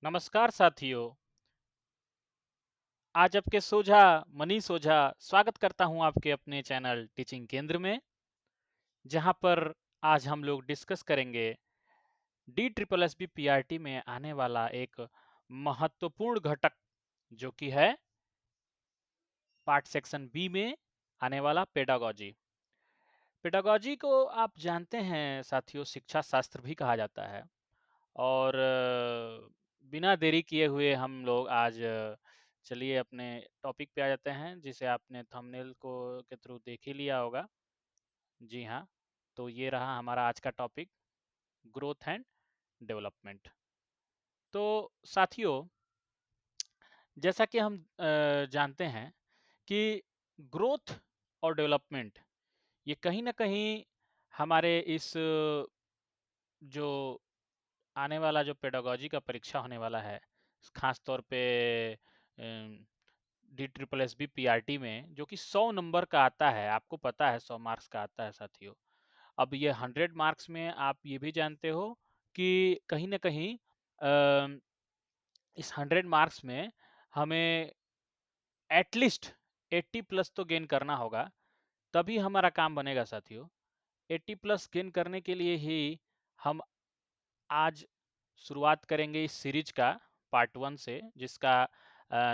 नमस्कार साथियों। आज आपके सोझा मनीष ओझा स्वागत करता हूं आपके अपने चैनल टीचिंग केंद्र में, जहां पर आज हम लोग डिस्कस करेंगे D triple S B PRT में आने वाला एक महत्वपूर्ण घटक जो कि है पार्ट सेक्शन बी में आने वाला पेडागोजी। पेडागोजी को आप जानते हैं साथियों, शिक्षा शास्त्र भी कहा जाता है। और बिना देरी किए हुए हम लोग आज चलिए अपने टॉपिक पे आ जाते हैं, जिसे आपने थंबनेल को के थ्रू देख ही लिया होगा। जी हाँ, तो ये रहा हमारा आज का टॉपिक, ग्रोथ एंड डेवलपमेंट। तो साथियों, जैसा कि हम जानते हैं कि ग्रोथ और डेवलपमेंट ये कहीं ना कहीं हमारे इस जो आने वाला जो पेडागोजी का परीक्षा होने वाला है, खास तौर पे D triple S B P R T में, जो कि 100 नंबर का आता है। आपको पता है 100 मार्क्स का आता है साथियों। अब ये 100 मार्क्स में आप ये भी जानते हो कि कहीं ना कहीं इस 100 मार्क्स में हमें एटलीस्ट 80 प्लस तो गेन करना होगा, तभी हमारा काम बनेगा साथियों। 80 प्लस गेन करने के लिए ही हम आज शुरुआत करेंगे इस सीरीज का पार्ट 1 से, जिसका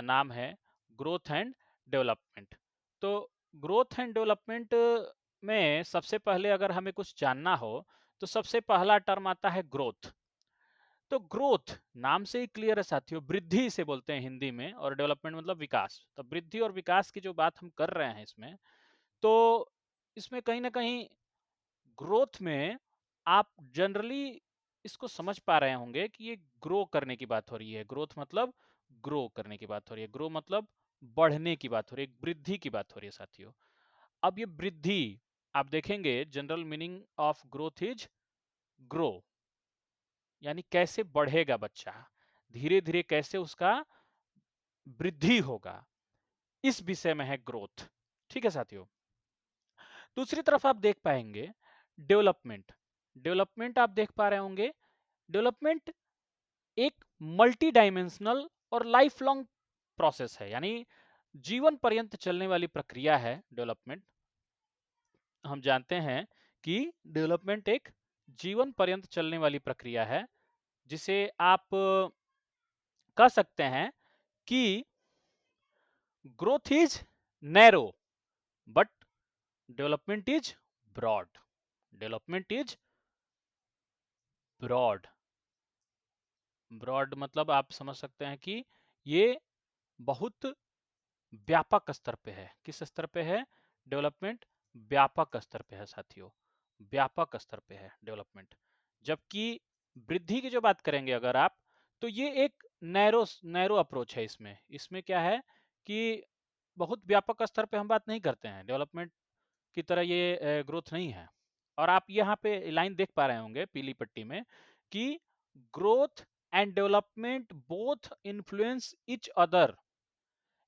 नाम है ग्रोथ एंड डेवलपमेंट। तो ग्रोथ एंड डेवलपमेंट में सबसे पहले अगर हमें कुछ जानना हो तो सबसे पहला टर्म आता है ग्रोथ। तो ग्रोथ नाम से ही क्लियर है साथियों, वृद्धि इसे बोलते हैं हिंदी में, और डेवलपमेंट मतलब विकास। तो वृद्धि और विकास की जो बात हम कर रहे हैं इसमें, तो इसमें कहीं ना कहीं ग्रोथ में आप जनरली इसको समझ पा रहे होंगे कि ये ग्रो करने की बात हो रही है। ग्रोथ मतलब ग्रो करने की बात हो रही है, ग्रो मतलब बढ़ने की बात हो रही है, वृद्धि की बात हो रही है साथियों। अब ये वृद्धि आप देखेंगे, general meaning of growth is grow, यानी कैसे बढ़ेगा बच्चा, धीरे धीरे कैसे उसका वृद्धि होगा, इस विषय में है ग्रोथ। ठीक है साथियों। दूसरी तरफ आप देख पाएंगे डेवलपमेंट। डेवलपमेंट आप देख पा रहे होंगे, डेवलपमेंट एक मल्टी डायमेंशनल और लाइफ लॉन्ग प्रोसेस है, यानी जीवन पर्यंत चलने वाली प्रक्रिया है डेवलपमेंट। हम जानते हैं कि डेवलपमेंट एक जीवन पर्यंत चलने वाली प्रक्रिया है, जिसे आप कह सकते हैं कि growth is narrow but development is broad. Development is broad. Broad मतलब आप समझ सकते हैं कि ये बहुत व्यापक स्तर पे है। किस स्तर पे है डेवलपमेंट? व्यापक स्तर पे है साथियों, व्यापक स्तर पे है डेवलपमेंट। जबकि वृद्धि की जो बात करेंगे अगर आप, तो ये एक नैरो नैरो अप्रोच है। इसमें इसमें क्या है कि बहुत व्यापक स्तर पे हम बात नहीं करते हैं, डेवलपमेंट की तरह ये ग्रोथ नहीं है। और आप यहाँ पे लाइन देख पा रहे होंगे पीली पट्टी में कि growth and development both influence each other,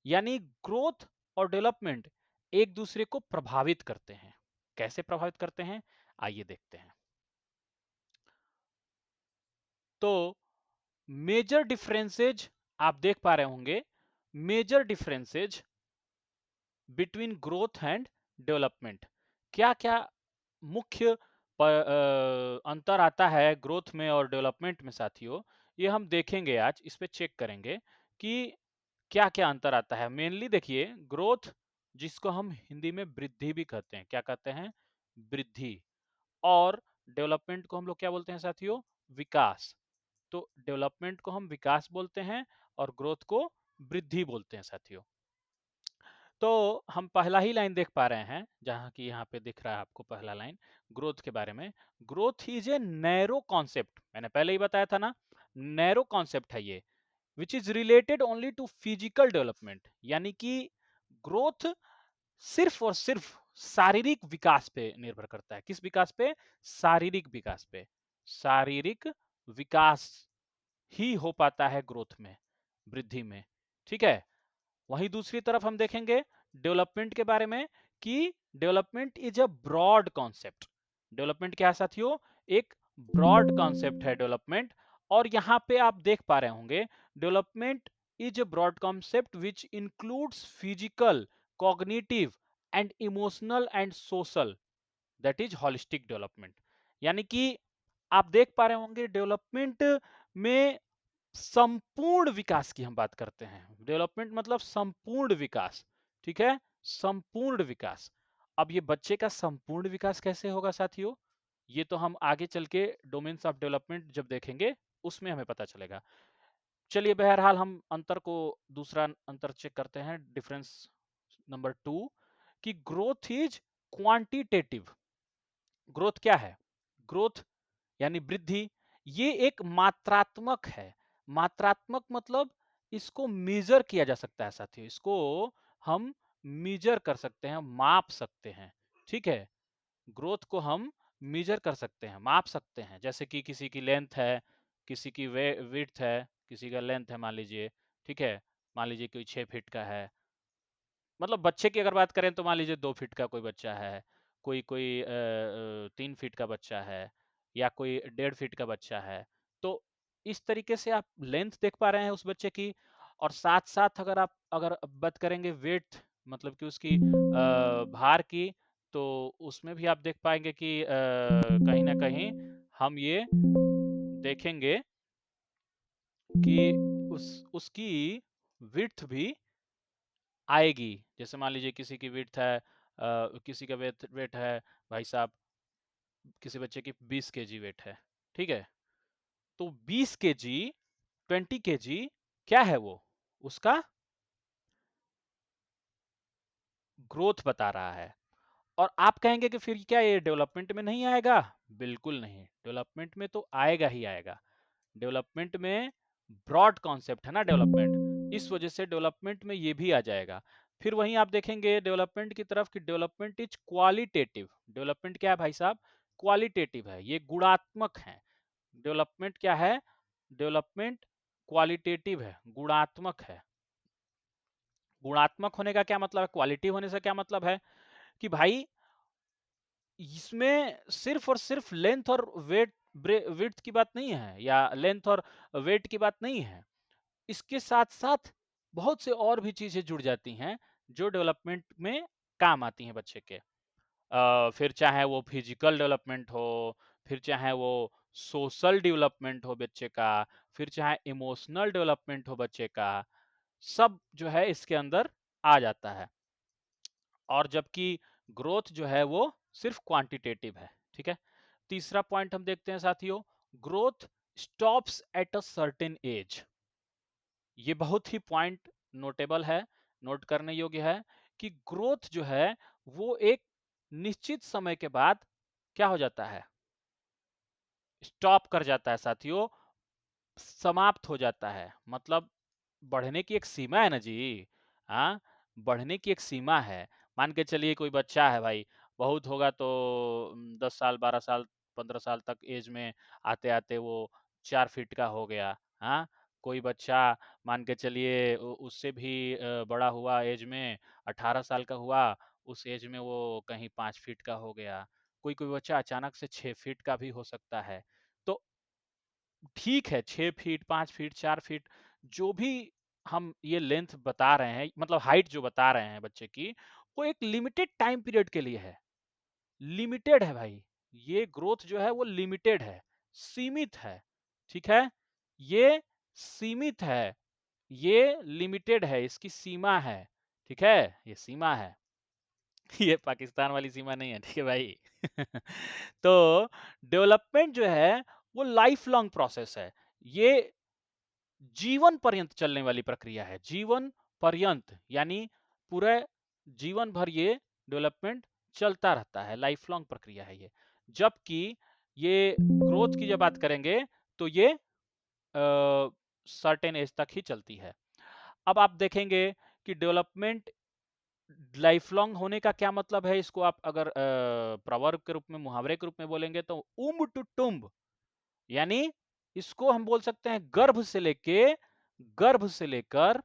यानी ग्रोथ और डेवलपमेंट एक दूसरे को प्रभावित करते हैं। कैसे प्रभावित करते हैं, आइए देखते हैं। तो मेजर डिफरेंसेज आप देख पा रहे होंगे, major differences between growth and development. क्या क्या मुख्य अंतर आता है ग्रोथ में और डेवलपमेंट में साथियों, ये हम देखेंगे आज। इस पे चेक करेंगे कि क्या क्या अंतर आता है। मेनली देखिए, ग्रोथ जिसको हम हिंदी में वृद्धि भी कहते हैं, क्या कहते हैं? वृद्धि। और डेवलपमेंट को हम लोग क्या बोलते हैं साथियों? विकास। तो डेवलपमेंट को हम विकास बोलते हैं और ग्रोथ को वृद्धि बोलते हैं साथियों। तो हम पहला ही लाइन देख पा रहे हैं, जहां की यहाँ पे दिख रहा है आपको पहला लाइन ग्रोथ के बारे में। Growth is a narrow concept, मैंने पहले ही बताया था ना, नैरो कॉन्सेप्ट है ये, which is related only to physical development. यानी कि ग्रोथ सिर्फ और सिर्फ शारीरिक विकास पे निर्भर करता है। किस विकास पे? शारीरिक विकास पे। शारीरिक विकास ही हो पाता है ग्रोथ में, वृद्धि में। ठीक है। वहीं दूसरी तरफ हम देखेंगे डेवलपमेंट के बारे में कि development is a broad concept. Development क्या है साथियों? एक ब्रॉड कॉन्सेप्ट है डेवलपमेंट। और यहाँ पे आप देख पा रहे होंगे, development is a broad concept which includes physical, cognitive and emotional and social, that is holistic development. यानी कि आप देख पा रहे होंगे, डेवलपमेंट में संपूर्ण विकास की हम बात करते हैं। डेवलपमेंट मतलब संपूर्ण विकास, ठीक है, संपूर्ण विकास। अब ये बच्चे का संपूर्ण विकास कैसे होगा साथियों, ये तो हम आगे चल के डोमेन्स ऑफ डेवलपमेंट जब देखेंगे उसमें हमें पता चलेगा। चलिए बहरहाल हम अंतर को, दूसरा अंतर चेक करते हैं, डिफरेंस नंबर 2, कि ग्रोथ इज क्वांटिटेटिव। ग्रोथ क्या है? ग्रोथ यानी वृद्धि, ये एक मात्रात्मक है। मात्रात्मक मतलब इसको मेजर किया जा सकता है साथियों, इसको हम मेजर कर सकते हैं, माप सकते हैं, ठीक है। ग्रोथ को हम मेजर कर सकते हैं, माप सकते हैं। जैसे कि किसी की लेंथ है, किसी की विड्थ है, किसी का लेंथ है मान लीजिए, ठीक है। मान लीजिए कोई 6 फीट का है, मतलब बच्चे की अगर बात करें तो मान लीजिए 2 फीट का कोई बच्चा है, कोई कोई 3 फीट का बच्चा है, या कोई 1.5 फीट का बच्चा है। तो इस तरीके से आप लेंथ देख पा रहे हैं उस बच्चे की। और साथ साथ अगर बात करेंगे वेट, मतलब कि उसकी भार की, तो उसमें भी आप देख पाएंगे कि कहीं ना कहीं हम ये देखेंगे कि उसकी विड्थ भी आएगी। जैसे मान लीजिए किसी की विड्थ है, किसी का वेट वेट है भाई साहब, किसी बच्चे की 20 केजी वेट है, ठीक है। तो 20 केजी, 20 केजी क्या है वो? उसका ग्रोथ बता रहा है। और आप कहेंगे कि फिर क्या ये डेवलपमेंट में नहीं आएगा? बिल्कुल नहीं, डेवलपमेंट में तो आएगा ही आएगा। डेवलपमेंट में ब्रॉड कॉन्सेप्ट है ना डेवलपमेंट, इस वजह से डेवलपमेंट में ये भी आ जाएगा। फिर वहीं आप देखेंगे डेवलपमेंट की तरफ कि डेवलपमेंट इज क्वालिटेटिव। डेवलपमेंट क्या है भाई साहब? क्वालिटेटिव है, ये गुणात्मक है। डेवलपमेंट क्या है? डेवलपमेंट क्वालिटेटिव है, गुणात्मक है। गुणात्मक होने का क्या मतलब है, क्वालिटी होने से क्या मतलब है कि भाई इसमें सिर्फ और सिर्फ लेंथ और वेट, विड्थ की बात नहीं है, या लेंथ और वेट की बात नहीं है। इसके साथ साथ बहुत से और भी चीजें जुड़ जाती हैं जो डेवलपमेंट में काम आती हैं बच्चे के। फिर चाहे वो फिजिकल डेवलपमेंट हो, फिर चाहे वो सोशल डेवलपमेंट हो बच्चे का, फिर चाहे इमोशनल डेवलपमेंट हो बच्चे का, सब जो है इसके अंदर आ जाता है। और जबकि ग्रोथ जो है वो सिर्फ क्वांटिटेटिव है, ठीक है। तीसरा पॉइंट हम देखते हैं साथियों, growth stops at a certain age. ये बहुत ही पॉइंट नोटेबल है, नोट करने योग्य है कि ग्रोथ जो है वो एक निश्चित समय के बाद क्या हो जाता है, स्टॉप कर जाता है साथियों, समाप्त हो जाता है। मतलब बढ़ने की एक सीमा है ना जी। हाँ, बढ़ने की एक सीमा है। मान के चलिए कोई बच्चा है भाई, बहुत होगा तो 10 साल, 12 साल, 15 साल तक एज में आते आते वो 4 फीट का हो गया। हाँ, कोई बच्चा मान के चलिए उससे भी बड़ा हुआ एज में, 18 साल का हुआ, उस एज में वो कहीं 5 फीट का हो गया। कोई कोई बच्चा अचानक से 6 फीट का भी हो सकता है। तो ठीक है, 6 फीट, 5 फीट, 4 फीट, जो भी हम ये लेंथ बता रहे हैं, मतलब हाइट जो बता रहे हैं बच्चे की, वो एक लिमिटेड टाइम पीरियड के लिए है। लिमिटेड है भाई, ये ग्रोथ जो है वो लिमिटेड है, सीमित है, ठीक है। ये सीमित है, ये लिमिटेड है, इसकी सीमा है, ठीक है, ये सीमा है। ये पाकिस्तान वाली सीमा नहीं है, ठीक है भाई। तो डेवलपमेंट जो है वो लाइफ लॉन्ग प्रोसेस है, ये जीवन पर्यंत चलने वाली प्रक्रिया है। जीवन पर्यंत यानी पूरे जीवन भर ये डेवलपमेंट चलता रहता है, लाइफ लॉन्ग प्रक्रिया है ये। जबकि ये ग्रोथ की जब बात करेंगे तो ये सर्टेन एज तक ही चलती है। अब आप देखेंगे कि डेवलपमेंट लाइफ लॉन्ग होने का क्या मतलब है, इसको आप अगर प्रवर्ब के रूप में, मुहावरे के रूप में बोलेंगे तो उम्ब टू टुम्ब, यानी इसको हम बोल सकते हैं गर्भ से लेकर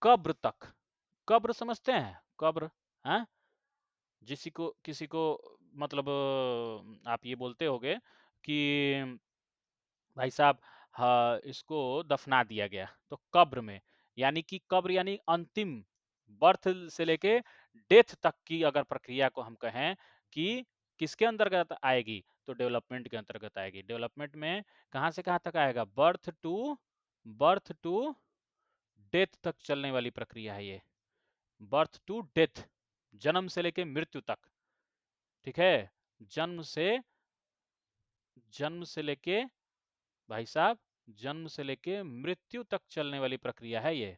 कब्र तक। कब्र समझते हैं, कब्र, हाँ, जिसी को किसी को मतलब आप ये बोलते होगे कि भाई साहब इसको दफना दिया गया, तो कब्र में, यानी कि कब्र यानी अंतिम, बर्थ से लेके डेथ तक की अगर प्रक्रिया को हम कहें कि किसके अंतर्गत आएगी, तो डेवलपमेंट के अंतर्गत आएगी। डेवलपमेंट में कहां से कहां तक आएगा, बर्थ टू डेथ तक चलने वाली प्रक्रिया है ये, बर्थ टू डेथ, जन्म से लेके मृत्यु तक, ठीक है। जन्म से जन्म से लेके भाई साहब, जन्म से लेके मृत्यु तक चलने वाली प्रक्रिया है ये,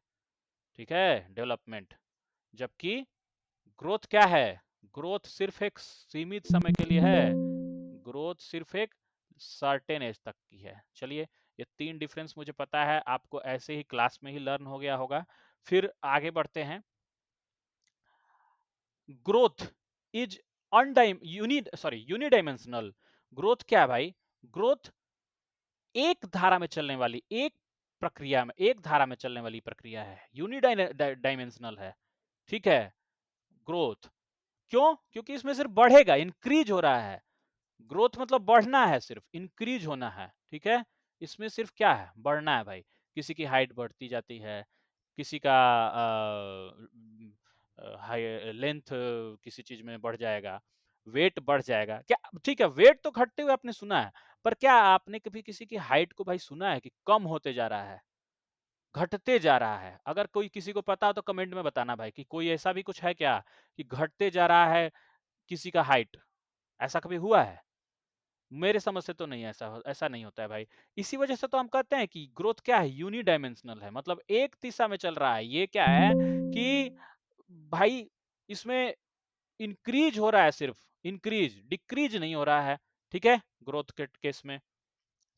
ठीक है, डेवलपमेंट। जबकि ग्रोथ क्या है, ग्रोथ सिर्फ एक सीमित समय के लिए है, ग्रोथ सिर्फ एक सर्टेन एज तक की है। चलिए, ये तीन डिफरेंस मुझे पता है, आपको ऐसे ही क्लास में ही लर्न हो गया होगा। फिर आगे बढ़ते हैं। Growth is यूनिडायमेंशनल। ग्रोथ क्या है भाई, ग्रोथ एक धारा में चलने वाली, एक प्रक्रिया में, एक धारा में चलने वाली प्रक्रिया है, यूनिडायमेंशनल है, ठीक है। ग्रोथ क्यों, क्योंकि इसमें सिर्फ बढ़ेगा, इंक्रीज हो रहा है। ग्रोथ मतलब बढ़ना है, सिर्फ इंक्रीज होना है, ठीक है। इसमें सिर्फ क्या है, बढ़ना है भाई। किसी की हाइट बढ़ती जाती है, किसी का हाई लेंथ किसी चीज में बढ़ जाएगा, वेट बढ़ जाएगा क्या, ठीक है, वेट तो घटते हुए आपने सुना है, पर क्या आपने कभी किसी की हाइट को भाई सुना है कि कम होते जा रहा है, घटते जा रहा है? अगर कोई किसी को पता हो तो कमेंट में बताना भाई, कि कोई ऐसा भी कुछ है क्या कि घटते जा रहा है किसी का हाइट, ऐसा कभी हुआ है? मेरे समझ से तो नहीं, ऐसा नहीं होता है भाई। इसी वजह से तो हम कहते हैं कि ग्रोथ क्या है, यूनिडायमेंशनल है, मतलब एक दिशा में चल रहा है। ये क्या है कि भाई इसमें इंक्रीज हो रहा है, सिर्फ इंक्रीज, डिक्रीज नहीं हो रहा है, ठीक है, ग्रोथ के केस में।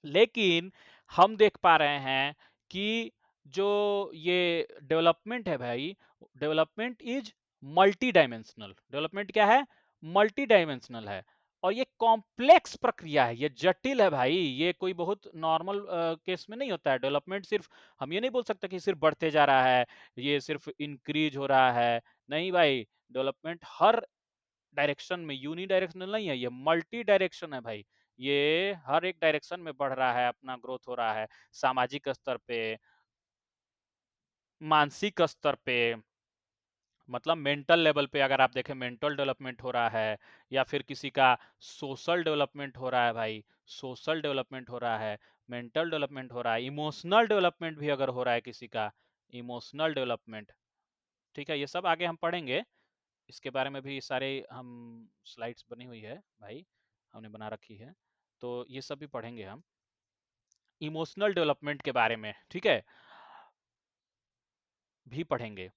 लेकिन हम देख पा रहे हैं कि जो ये डेवलपमेंट है भाई, development is multi dimensional. Development क्या है, मल्टी डायमेंशनल है, और ये कॉम्प्लेक्स प्रक्रिया है, ये जटिल है भाई। ये कोई बहुत नॉर्मल केस में नहीं होता है डेवलपमेंट। सिर्फ हम ये नहीं बोल सकते कि सिर्फ बढ़ते जा रहा है, ये सिर्फ इंक्रीज हो रहा है, नहीं भाई। डेवलपमेंट हर डायरेक्शन में, यूनी डायरेक्शनल नहीं है, ये मल्टी डायरेक्शन है भाई। ये हर एक डायरेक्शन में बढ़ रहा है, अपना ग्रोथ हो रहा है, सामाजिक स्तर पे, मानसिक स्तर पे, मतलब मेंटल लेवल पे अगर आप देखें मेंटल डेवलपमेंट हो रहा है, या फिर किसी का सोशल डेवलपमेंट हो रहा है भाई, सोशल डेवलपमेंट हो रहा है, मेंटल डेवलपमेंट हो रहा है, इमोशनल डेवलपमेंट भी अगर हो रहा है किसी का, इमोशनल डेवलपमेंट, ठीक है। ये सब आगे हम पढ़ेंगे, इसके बारे में भी सारे हम स्लाइड्स बनी हुई है भाई, हमने बना रखी है, तो ये सब भी पढ़ेंगे हम इमोशनल डेवलपमेंट के बारे में, ठीक है, भी पढ़ेंगे।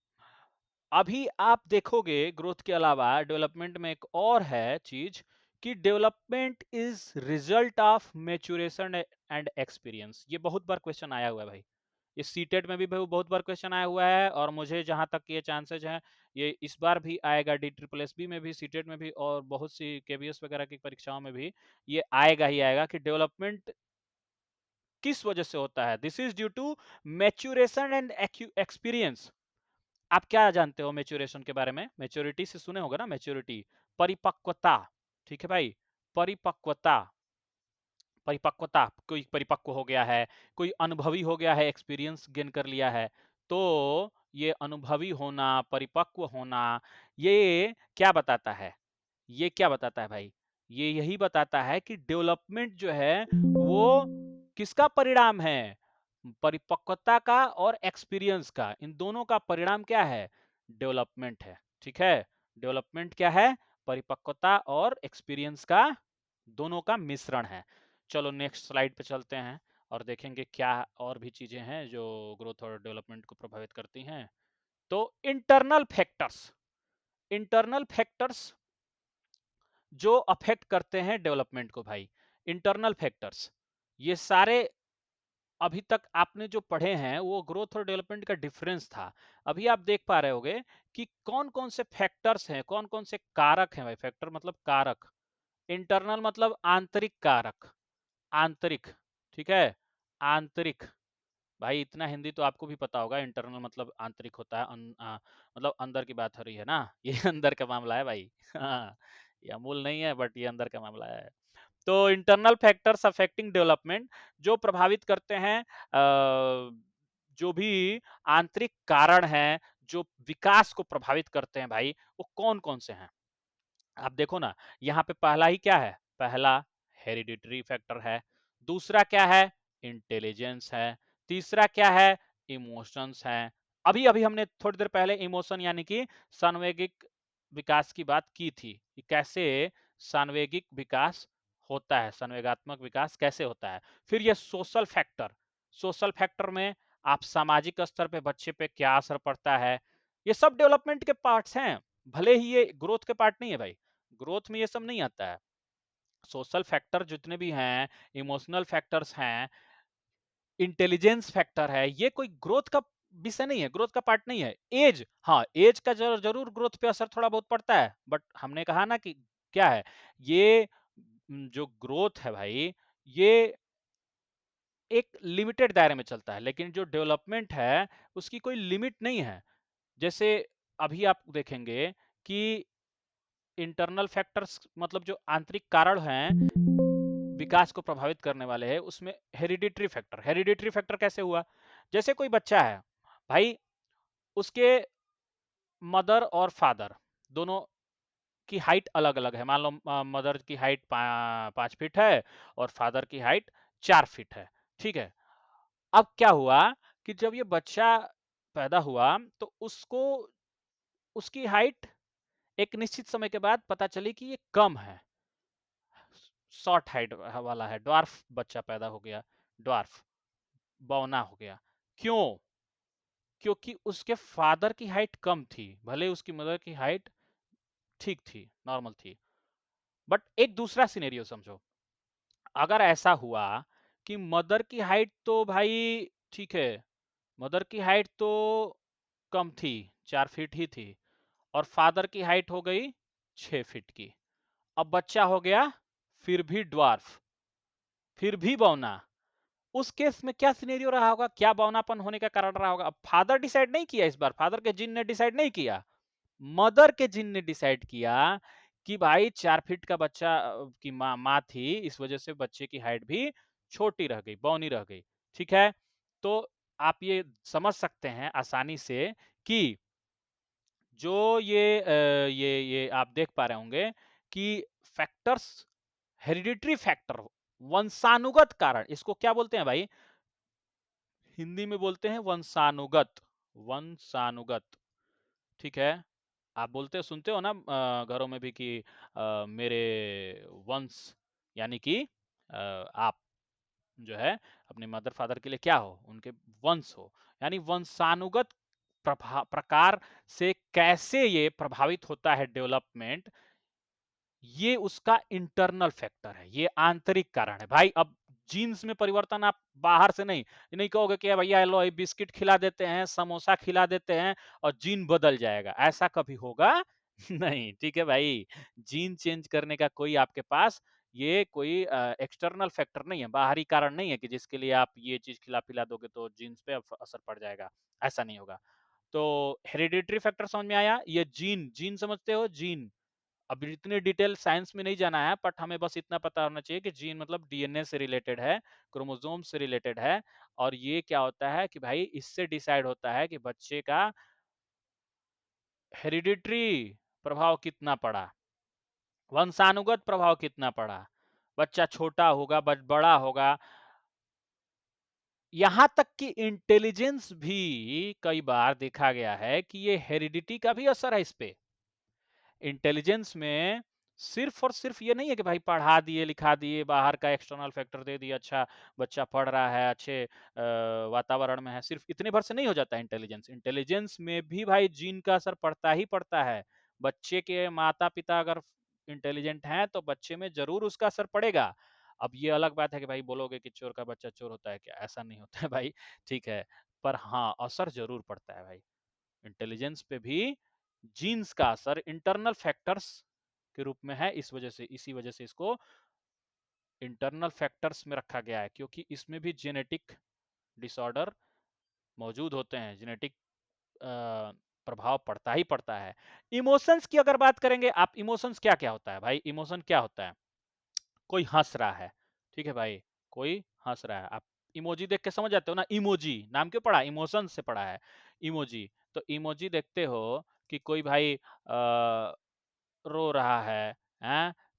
अभी आप देखोगे ग्रोथ के अलावा डेवलपमेंट में एक और है चीज, कि development is result of maturation and experience. ये बहुत बार क्वेश्चन आया हुआ है भाई, ये सीटेट में भी बहुत बार क्वेश्चन आया हुआ है, और मुझे जहां तक ये चांसेस हैं ये इस बार भी आएगा, डी ट्रिपल एस बी में भी, सीटेट में भी, और बहुत सी केबीएस वगैरह की परीक्षाओं में भी ये आएगा ही आएगा, कि डेवलपमेंट किस वजह से होता है। This is due to maturation and experience. आप क्या जानते हो मैच्योरेशन के बारे में, मैच्योरिटी से सुने होगा ना, मैच्योरिटी, परिपक्वता, ठीक है भाई, परिपक्वता, परिपक्वता, कोई परिपक्व हो गया है, कोई अनुभवी हो गया है, एक्सपीरियंस गेन कर लिया है, तो ये अनुभवी होना, परिपक्व होना, ये क्या बताता है, ये क्या बताता है भाई, ये यही बताता है कि डेवलपमेंट जो है वो किसका परिणाम है, परिपक्वता का और एक्सपीरियंस का, इन दोनों का परिणाम क्या है, डेवलपमेंट है, ठीक है। डेवलपमेंट क्या है, परिपक्वता और एक्सपीरियंस का दोनों का मिश्रण है। चलो नेक्स्ट स्लाइड पे चलते हैं और देखेंगे क्या और भी चीजें हैं जो ग्रोथ और डेवलपमेंट को प्रभावित करती हैं। तो इंटरनल फैक्टर्स, इंटरनल फैक्टर्स जो अफेक्ट करते हैं डेवलपमेंट को भाई, इंटरनल फैक्टर्स, ये सारे अभी तक आपने जो पढ़े हैं वो ग्रोथ और डेवलपमेंट का डिफरेंस था। अभी आप देख पा रहे होगे कि कौन कौन से फैक्टर्स हैं, कौन कौन से कारक हैं भाई, फैक्टर मतलब कारक, इंटरनल मतलब आंतरिक कारक, आंतरिक, ठीक है, आंतरिक, भाई इतना हिंदी तो आपको भी पता होगा, इंटरनल मतलब आंतरिक होता है, मतलब अंदर की बात हो रही है ना, ये अंदर का मामला है भाई, हाँ, ये अमूल नहीं है, बट ये अंदर का मामला है। तो इंटरनल फैक्टर्स अफेक्टिंग डेवलपमेंट जो प्रभावित करते हैं जो भी आंतरिक कारण हैं, जो विकास को प्रभावित करते हैं भाई, वो कौन-कौन से हैं? आप देखो ना, यहाँ पे पहला ही क्या है? पहला हेरिडिटरी फैक्टर है, दूसरा क्या है? इंटेलिजेंस है, तीसरा क्या है? इमोशंस हैं। अभी-अभी हमने थोड़ी देर पहले इमोशन यानी कि सान्वेगिक विकास की बात की थी, कि कैसे सान्वेगिक विकास होता है, संवेगात्मक विकास कैसे होता है। फिर ये सोशल फैक्टर में आप सामाजिक स्तर पे बच्चे पे क्या असर पड़ता है, ये सब डेवलपमेंट के पार्ट्स हैं, भले ही ये ग्रोथ के पार्ट नहीं है भाई। ग्रोथ में ये सब नहीं आता है। सोशल फैक्टर जितने भी हैं, इमोशनल फैक्टर्स हैं, इंटेलिजेंस फैक्टर है, ये कोई ग्रोथ का विषय नहीं है, ग्रोथ का पार्ट नहीं है। एज, हाँ, एज का जरूर ग्रोथ पे असर थोड़ा बहुत पड़ता है, बट हमने कहा ना कि क्या है, ये जो ग्रोथ है भाई, ये एक लिमिटेड दायरे में चलता है, लेकिन जो डेवलपमेंट है, उसकी कोई लिमिट नहीं है। जैसे अभी आप देखेंगे कि इंटरनल फैक्टर्स मतलब जो आंतरिक कारण हैं विकास को प्रभावित करने वाले हैं, उसमें हेरिडिटरी फैक्टर कैसे हुआ? जैसे कोई बच्चा है भाई, उसके मदर और फादर दोनों की हाइट अलग अलग है। मान लो मदर की हाइट 5 फीट है और फादर की हाइट 4 फीट है, ठीक है। अब क्या हुआ कि जब ये बच्चा पैदा हुआ तो उसको उसकी हाइट एक निश्चित समय के बाद पता चली कि ये कम है, शॉर्ट हाइट वाला है, ड्वार्फ बच्चा पैदा हो गया, ड्वार्फ, बौना हो गया। क्यों? क्योंकि उसके फादर की हाइट कम थी, भले उसकी मदर की हाइट ठीक थी, नॉर्मल थी। बट एक दूसरा सिनेरियो समझो, अगर ऐसा हुआ कि मदर की हाइट तो भाई ठीक है, मदर की हाइट तो कम थी, 4 फीट ही थी, और फादर की हाइट हो गई 6 फीट की। अब बच्चा हो गया फिर भी ड्वार्फ, फिर भी बौना। उस केस में क्या सिनेरियो रहा होगा, क्या बौनापन होने का कारण रहा होगा? अब फादर डिसाइड नहीं किया, इस बार फादर के जिन ने डिसाइड नहीं किया, मदर के जिन ने डिसाइड किया कि भाई 4 फीट का बच्चा की माँ थी, इस वजह से बच्चे की हाइट भी छोटी रह गई, बौनी रह गई। ठीक है, तो आप ये समझ सकते हैं आसानी से कि जो ये आप देख पा रहे होंगे कि फैक्टर्स, हेरिडिटरी फैक्टर, वंशानुगत कारण, इसको क्या बोलते हैं भाई? हिंदी में बोलते हैं वंशानुगत, वंशानुगत। ठीक है, आप बोलते सुनते हो ना घरों में भी कि मेरे वंश, यानी कि आप जो है अपने मदर फादर के लिए क्या हो, उनके वंश हो, यानी वंशानुगत प्रकार से कैसे ये प्रभावित होता है डेवलपमेंट, ये उसका इंटरनल फैक्टर है, ये आंतरिक कारण है भाई। अब जीन्स में परिवर्तन आप बाहर से नहीं, ये नहीं कहोगे कि भैया लो ये बिस्किट खिला देते हैं, समोसा खिला देते हैं और जीन बदल जाएगा, ऐसा कभी होगा नहीं। ठीक है भाई, जीन चेंज करने का कोई आपके पास ये कोई एक्सटर्नल फैक्टर नहीं है, बाहरी कारण नहीं है कि जिसके लिए आप ये चीज खिला पिला दोगे तो जीन्स पे असर पड़ जाएगा, ऐसा नहीं होगा। तो हेरिडिटरी फैक्टर समझ में आया, ये जीन, जीन समझते हो, जीन। अब इतने डिटेल साइंस में नहीं जाना है, बट हमें बस इतना पता होना चाहिए कि जीन मतलब डीएनए से रिलेटेड है, क्रोमोसोम से रिलेटेड है, और ये क्या होता है कि भाई इससे डिसाइड होता है कि बच्चे का हेरिडिटरी प्रभाव कितना पड़ा, वंशानुगत प्रभाव कितना पड़ा, बच्चा छोटा होगा बड़ा होगा, यहां तक कि इंटेलिजेंस भी कई बार देखा गया है कि ये हेरिडिटी का भी असर है इस पे। इंटेलिजेंस में सिर्फ और सिर्फ ये नहीं है कि भाई पढ़ा दिए लिखा दिए, बाहर का एक्सटर्नल फैक्टर दे दिया, अच्छा बच्चा पढ़ रहा है, अच्छे वातावरण में है, सिर्फ इतने भर से नहीं हो जाता इंटेलिजेंस। इंटेलिजेंस में भी भाई जीन का असर पड़ता ही पड़ता है। बच्चे के माता पिता अगर इंटेलिजेंट हैं तो बच्चे में जरूर उसका असर पड़ेगा। अब ये अलग बात है कि भाई बोलोगे कि चोर का बच्चा चोर होता है क्या, ऐसा नहीं होता है भाई, ठीक है, पर हाँ असर जरूर पड़ता है भाई। इंटेलिजेंस पे भी जीन्स का असर इंटरनल फैक्टर्स के रूप में है, इसी वजह से इसको इंटरनल फैक्टर्स में रखा गया है, क्योंकि इसमें भी जेनेटिक डिसऑर्डर मौजूद होते हैं, जेनेटिक प्रभाव पड़ता ही पड़ता है। इमोशंस की अगर बात करेंगे आप, इमोशंस क्या क्या होता है भाई, इमोशन क्या होता है? कोई हंस रहा है, ठीक है भाई, कोई हंस रहा है, आप इमोजी देख के समझ जाते हो ना, इमोजी नाम क्यों पड़ा, इमोशन से पड़ा है इमोजी। तो इमोजी देखते हो कि कोई भाई रो रहा है,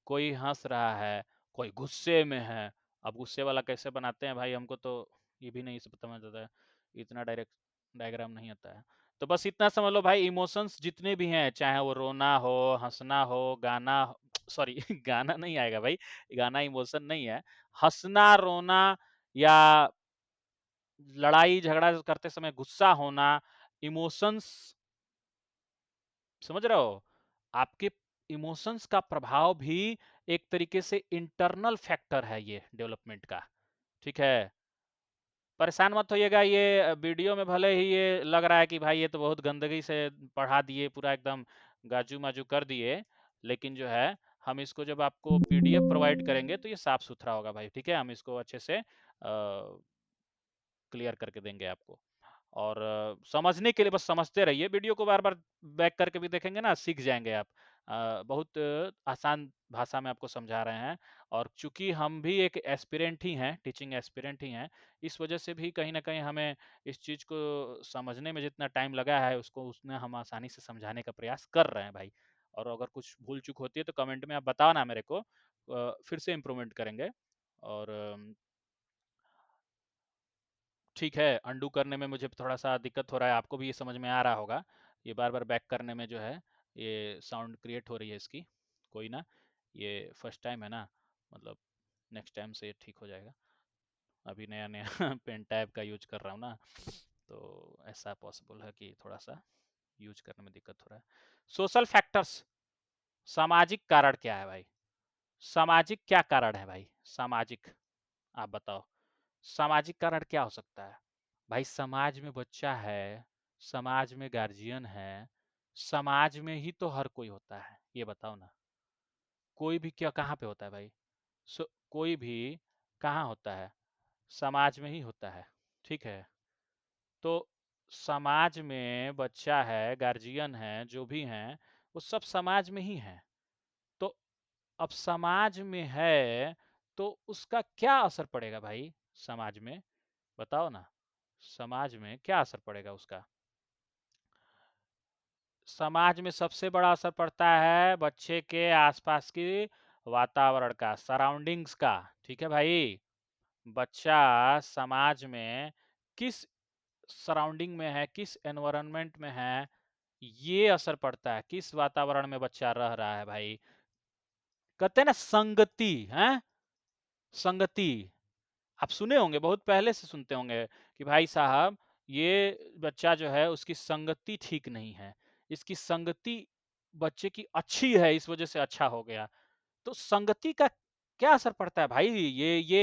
कोई हंस रहा है, कोई गुस्से में है। अब गुस्से वाला कैसे बनाते हैं भाई, हमको तो ये भी नहीं पता आता है, इतना डायरेक्ट डायग्राम नहीं आता है। तो बस इतना समझ लो भाई, इमोशंस जितने भी हैं, चाहे वो रोना हो, हंसना हो, गाना, सॉरी गाना नहीं आएगा भाई, गाना इमोशन नहीं है। हंसना, रोना, या लड़ाई झगड़ा करते समय गुस्सा होना, इमोशंस, समझ रहे हो, आपके इमोशंस का प्रभाव भी एक तरीके से इंटरनल फैक्टर है ये डेवलपमेंट का, ठीक है। परेशान मत होइएगा, ये वीडियो में भले ही ये लग रहा है कि भाई ये तो बहुत गंदगी से पढ़ा दिए, पूरा एकदम गाजू माजू कर दिए, लेकिन जो है हम इसको जब आपको पीडीएफ प्रोवाइड करेंगे तो ये साफ सुथरा होगा भाई, ठीक है। हम इसको अच्छे से क्लियर करके देंगे आपको। और समझने के लिए बस समझते रहिए, वीडियो को बार बार बैक करके भी देखेंगे ना, सीख जाएंगे आप। बहुत आसान भाषा में आपको समझा रहे हैं, और चूंकि हम भी एक एस्पिरेंट ही हैं, टीचिंग एस्पिरेंट ही हैं, इस वजह से भी कहीं ना कहीं हमें इस चीज़ को समझने में जितना टाइम लगा है, उसको उसने हम आसानी से समझाने का प्रयास कर रहे हैं भाई। और अगर कुछ भूल चूक होती है तो कमेंट में आप बताओ ना मेरे को, फिर से इम्प्रूवमेंट करेंगे। और ठीक है, अंडू करने में मुझे थोड़ा सा दिक्कत हो रहा है, आपको भी ये समझ में आ रहा होगा, ये बार बार बैक करने में जो है ये साउंड क्रिएट हो रही है इसकी, कोई ना, ये फर्स्ट टाइम है ना, मतलब नेक्स्ट टाइम से ये ठीक हो जाएगा। अभी नया नया पेन टैब का यूज कर रहा हूँ ना, तो ऐसा पॉसिबल है कि थोड़ा सा यूज करने में दिक्कत हो रहा है। सोशल फैक्टर्स, सामाजिक कारण क्या है भाई, सामाजिक क्या कारण है भाई, सामाजिक, आप बताओ, सामाजिक कारण क्या हो सकता है भाई। समाज में बच्चा है, समाज में गार्जियन है, समाज में ही तो हर कोई होता है, ये बताओ ना। कोई भी क्या कहाँ पे होता है भाई, कोई भी कहाँ होता है, समाज में ही होता है, ठीक है। तो समाज में बच्चा है, गार्जियन है, जो भी हैं वो सब समाज में ही हैं। तो अब समाज में है तो उसका क्या असर पड़ेगा भाई, समाज में, बताओ ना, समाज में क्या असर पड़ेगा उसका। समाज में सबसे बड़ा असर पड़ता है बच्चे के आसपास की वातावरण का, सराउंडिंग्स का, ठीक है भाई। बच्चा समाज में किस सराउंडिंग में है, किस एनवायरनमेंट में है, ये असर पड़ता है, किस वातावरण में बच्चा रह रहा है भाई। कहते हैं ना संगति है, संगति, आप सुने होंगे, बहुत पहले से सुनते होंगे कि भाई साहब ये बच्चा जो है उसकी संगति ठीक नहीं है, इसकी संगति बच्चे की अच्छी है, इस वजह से अच्छा हो गया। तो संगति का क्या असर पड़ता है भाई, ये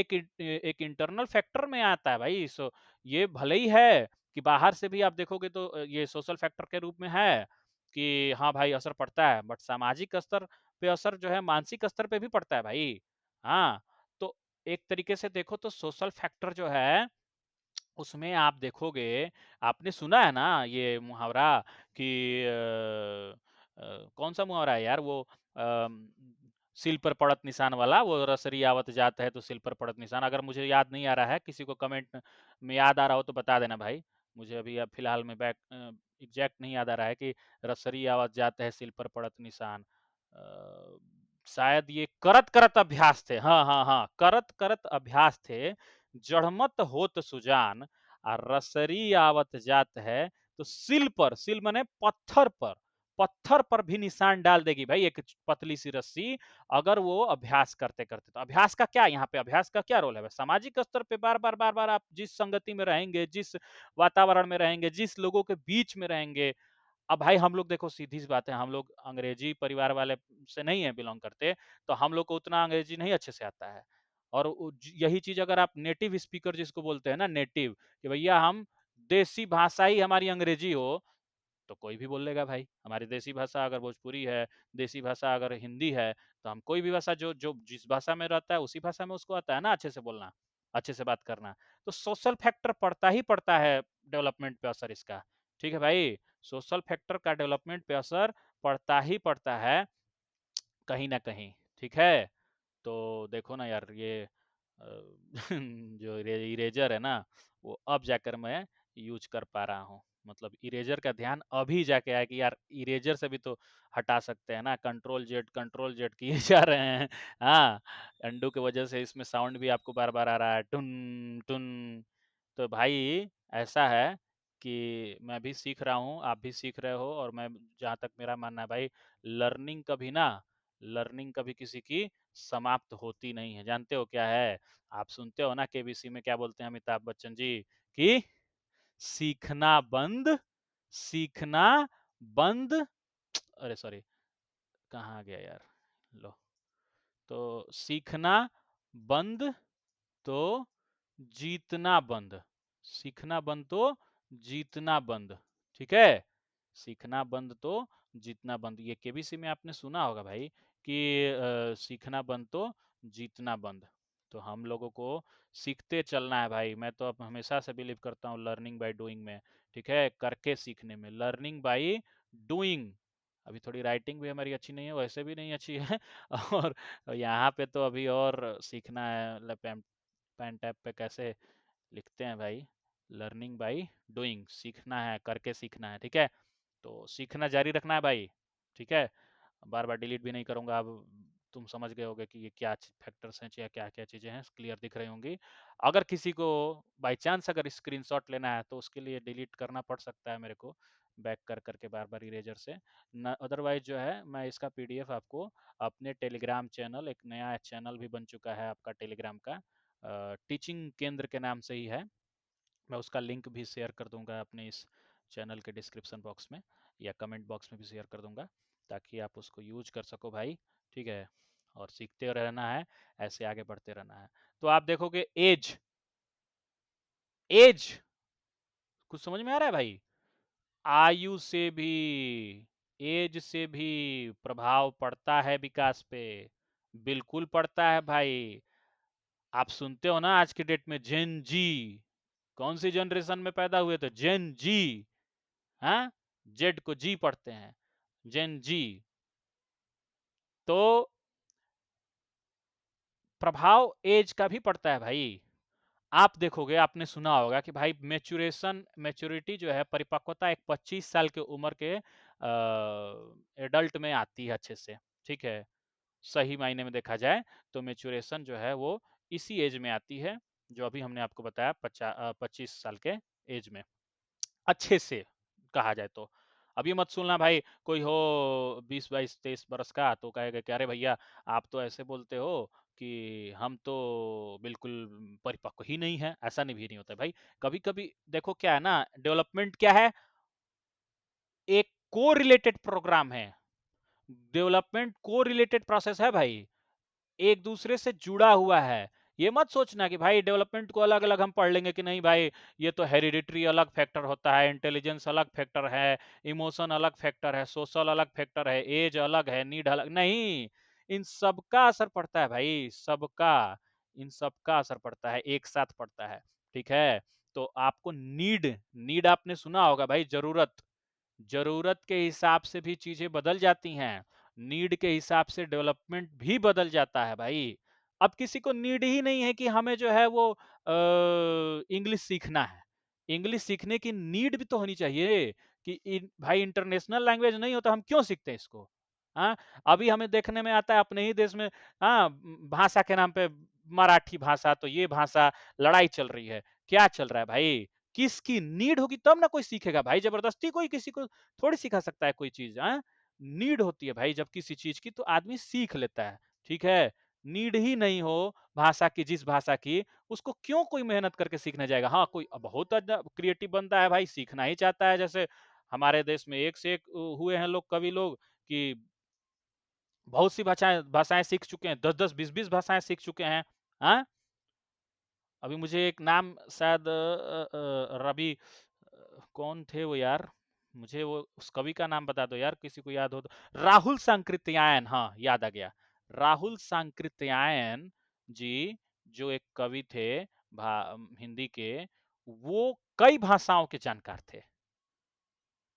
एक इंटरनल फैक्टर में आता है भाई। सो ये भले ही है कि बाहर से भी आप देखोगे तो ये सोशल फैक्टर के रूप में है कि हाँ भाई असर पड़ता है, बट सामाजिक स्तर पे असर जो है मानसिक स्तर पे भी पड़ता है भाई। हाँ, तो एक तरीके से देखो तो सोशल फैक्टर जो है उसमें आप देखोगे, आपने सुना है ना ये मुहावरा कि कौन सा मुहावरा है यार वो, सिल पर पड़त निशान वाला, वो रसरी आवत जात है तो सिल पर पड़त निशान, अगर मुझे याद नहीं आ रहा है, किसी को कमेंट में याद आ रहा हो तो बता देना भाई, मुझे अभी अब फिलहाल में बैक एग्जैक्ट नहीं याद आ रहा है कि रसरी आवत जात है सिल पर पड़त निशान। शायद ये करत करत अभ्यास थे, हाँ हाँ हाँ, करत करत अभ्यास थे, जड़मत होत सुजान, आ रसरी आवत जात है तो सिल पर, सिल मने पत्थर पर, पत्थर पर भी निशान डाल देगी भाई एक पतली सी रस्सी, अगर वो अभ्यास करते करते। तो अभ्यास का क्या, यहाँ पे अभ्यास का क्या रोल है, सामाजिक स्तर पे बार बार आप जिस संगति में रहेंगे, जिस वातावरण में रहेंगे, जिस लोगों के बीच में रहेंगे। अब भाई हम लोग देखो, सीधी सी बात है, हम लोग अंग्रेजी परिवार वाले से नहीं है बिलोंग करते, तो हम लोग को उतना अंग्रेजी नहीं अच्छे से आता है। और यही चीज अगर आप नेटिव स्पीकर जिसको बोलते हैं ना, नेटिव, कि भैया हम देसी भाषा ही हमारी अंग्रेजी हो, तो कोई भी बोल लेगा भाई। हमारी देसी भाषा अगर भोजपुरी है, देसी भाषा अगर हिंदी है, तो हम कोई भी भाषा जो जो जिस भाषा में रहता है उसी भाषा में उसको आता है ना अच्छे से बोलना, अच्छे से बात करना। तो सोशल फैक्टर पड़ता ही पड़ता है डेवलपमेंट पे असर इसका, ठीक है भाई। सोशल फैक्टर का डेवलपमेंट पे असर पड़ता ही पड़ता है कहीं ना कहीं, ठीक है। तो देखो ना यार, ये जो इरेजर है ना, वो अब जाकर मैं यूज कर पा रहा हूँ। मतलब इरेजर का ध्यान अभी जाके आया कि यार इरेजर से भी तो हटा सकते हैं ना, कंट्रोल जेड किए जा रहे हैं। हाँ, अंडू की वजह से इसमें साउंड भी आपको बार बार आ रहा है, टुन टुन। तो भाई ऐसा है कि मैं भी सीख रहा हूँ, आप भी सीख रहे हो, और मैं, जहाँ तक मेरा मानना है भाई, लर्निंग कभी ना लर्निंग कभी किसी की समाप्त होती नहीं है। जानते हो क्या है? आप सुनते हो ना केबीसी में क्या बोलते हैं अमिताभ बच्चन जी, कि सीखना बंद, सीखना बंद। अरे सॉरी, कहाँ गया यार, लो। तो सीखना बंद तो जीतना बंद, सीखना बंद तो जीतना बंद। ठीक है, सीखना बंद तो जीतना बंद। ये केबीसी में आपने सुना होगा भाई कि सीखना बंद तो जीतना बंद। तो हम लोगों को सीखते चलना है भाई। मैं तो अब हमेशा से बिलीव करता हूँ लर्निंग बाय डूइंग में। ठीक है, करके सीखने में, लर्निंग बाय डूइंग। अभी थोड़ी राइटिंग भी हमारी अच्छी नहीं है, वैसे भी नहीं अच्छी है और यहाँ पे तो अभी और सीखना है। पेन टैप पे कैसे लिखते हैं भाई, लर्निंग बाय डूइंग, सीखना है, करके सीखना है। ठीक है, तो सीखना जारी रखना है भाई। ठीक है, बार बार डिलीट भी नहीं करूंगा। अब तुम समझ गए होगे कि ये क्या फैक्टर्स हैं या क्या क्या चीज़ें हैं, क्लियर दिख रही होंगी। अगर किसी को बाई चांस अगर स्क्रीनशॉट लेना है तो उसके लिए डिलीट करना पड़ सकता है मेरे को, बैक कर करके बार बार इरेजर से न। अदरवाइज जो है मैं इसका पीडीएफ आपको अपने टेलीग्राम चैनल, एक नया चैनल भी बन चुका है आपका टेलीग्राम का, टीचिंग केंद्र के नाम से ही है। मैं उसका लिंक भी शेयर कर दूंगा अपने इस चैनल के डिस्क्रिप्शन बॉक्स में, या कमेंट बॉक्स में भी शेयर कर दूंगा, ताकि आप उसको यूज कर सको भाई। ठीक है, और सीखते रहना है, ऐसे आगे बढ़ते रहना है। तो आप देखोगे एज, एज कुछ समझ में आ रहा है भाई? आयु से भी, एज से भी प्रभाव पड़ता है विकास पे, बिल्कुल पड़ता है भाई। आप सुनते हो ना आज के डेट में जेन जी, कौन सी जनरेशन में पैदा हुए थे? जेन जी। हाँ, जेड को जी पढ़ते हैं, जेन जी। तो प्रभाव एज का भी पड़ता है भाई। आप देखोगे, आपने सुना होगा कि भाई मैच्योरिटी जो है, परिपक्वता एक 25 साल के उम्र के एडल्ट में आती है अच्छे से। ठीक है, सही मायने में देखा जाए तो मैच्योरेशन जो है वो इसी एज में आती है, जो अभी हमने आपको बताया 25 साल के एज में, अच्छे से कहा जाए तो। अभी मत सुनना भाई, कोई हो 20 22 23 बरस का तो कहेगा कि अरे भैया आप तो ऐसे बोलते हो कि हम तो बिल्कुल परिपक्व ही नहीं है। ऐसा नहीं भी नहीं होता भाई। कभी कभी देखो क्या है ना, डेवलपमेंट क्या है, एक को रिलेटेड प्रोग्राम है। डेवलपमेंट को रिलेटेड प्रोसेस है भाई, एक दूसरे से जुड़ा हुआ है। ये मत सोचना कि भाई डेवलपमेंट को अलग अलग हम पढ़ लेंगे, कि नहीं भाई ये तो हेरिडिटरी अलग फैक्टर होता है, इंटेलिजेंस अलग फैक्टर है, इमोशन अलग फैक्टर है, सोशल अलग फैक्टर है, एज अलग है, नीड अलग नहीं। इन सबका असर पड़ता है भाई, सबका, इन सबका असर पड़ता है, एक साथ पड़ता है। ठीक है, तो आपको नीड, नीड आपने सुना होगा भाई, जरूरत, जरूरत के हिसाब से भी चीजें बदल जाती हैं, नीड के हिसाब से डेवलपमेंट भी बदल जाता है भाई। अब किसी को नीड ही नहीं है कि हमें जो है वो इंग्लिश सीखना है, इंग्लिश सीखने की नीड भी तो होनी चाहिए कि भाई इंटरनेशनल लैंग्वेज नहीं हो तो हम क्यों सीखते हैं इसको? हाँ, अभी हमें देखने में आता है अपने ही देश में, हाँ, भाषा के नाम पे मराठी भाषा, तो ये भाषा लड़ाई चल रही है। क्या चल रहा है भाई? किसकी नीड होगी तब ना कोई सीखेगा भाई, जबरदस्ती कोई किसी को थोड़ी सिखा सकता है कोई चीज। हाँ, नीड होती है भाई जब किसी चीज की, तो आदमी सीख लेता है। ठीक है, नीड ही नहीं हो भाषा की, जिस भाषा की, उसको क्यों कोई मेहनत करके सीखने जाएगा? हाँ, कोई बहुत क्रिएटिव बनता है भाई, सीखना ही चाहता है। जैसे हमारे देश में एक से एक हुए हैं लोग, कवि लोग, कि बहुत सी भाषाएं भाषाएं सीख चुके हैं, 10 10 20 20 भाषाएं सीख चुके हैं। हाँ, अभी मुझे एक नाम शायद रवि, कौन थे वो यार, मुझे वो उस कवि का नाम बता दो यार, किसी को याद हो तो। राहुल सांकृत्यायन, हाँ याद आ गया, राहुल सांकृत्यायन जी, जो एक कवि थे हिंदी के, वो कई भाषाओं के जानकार थे।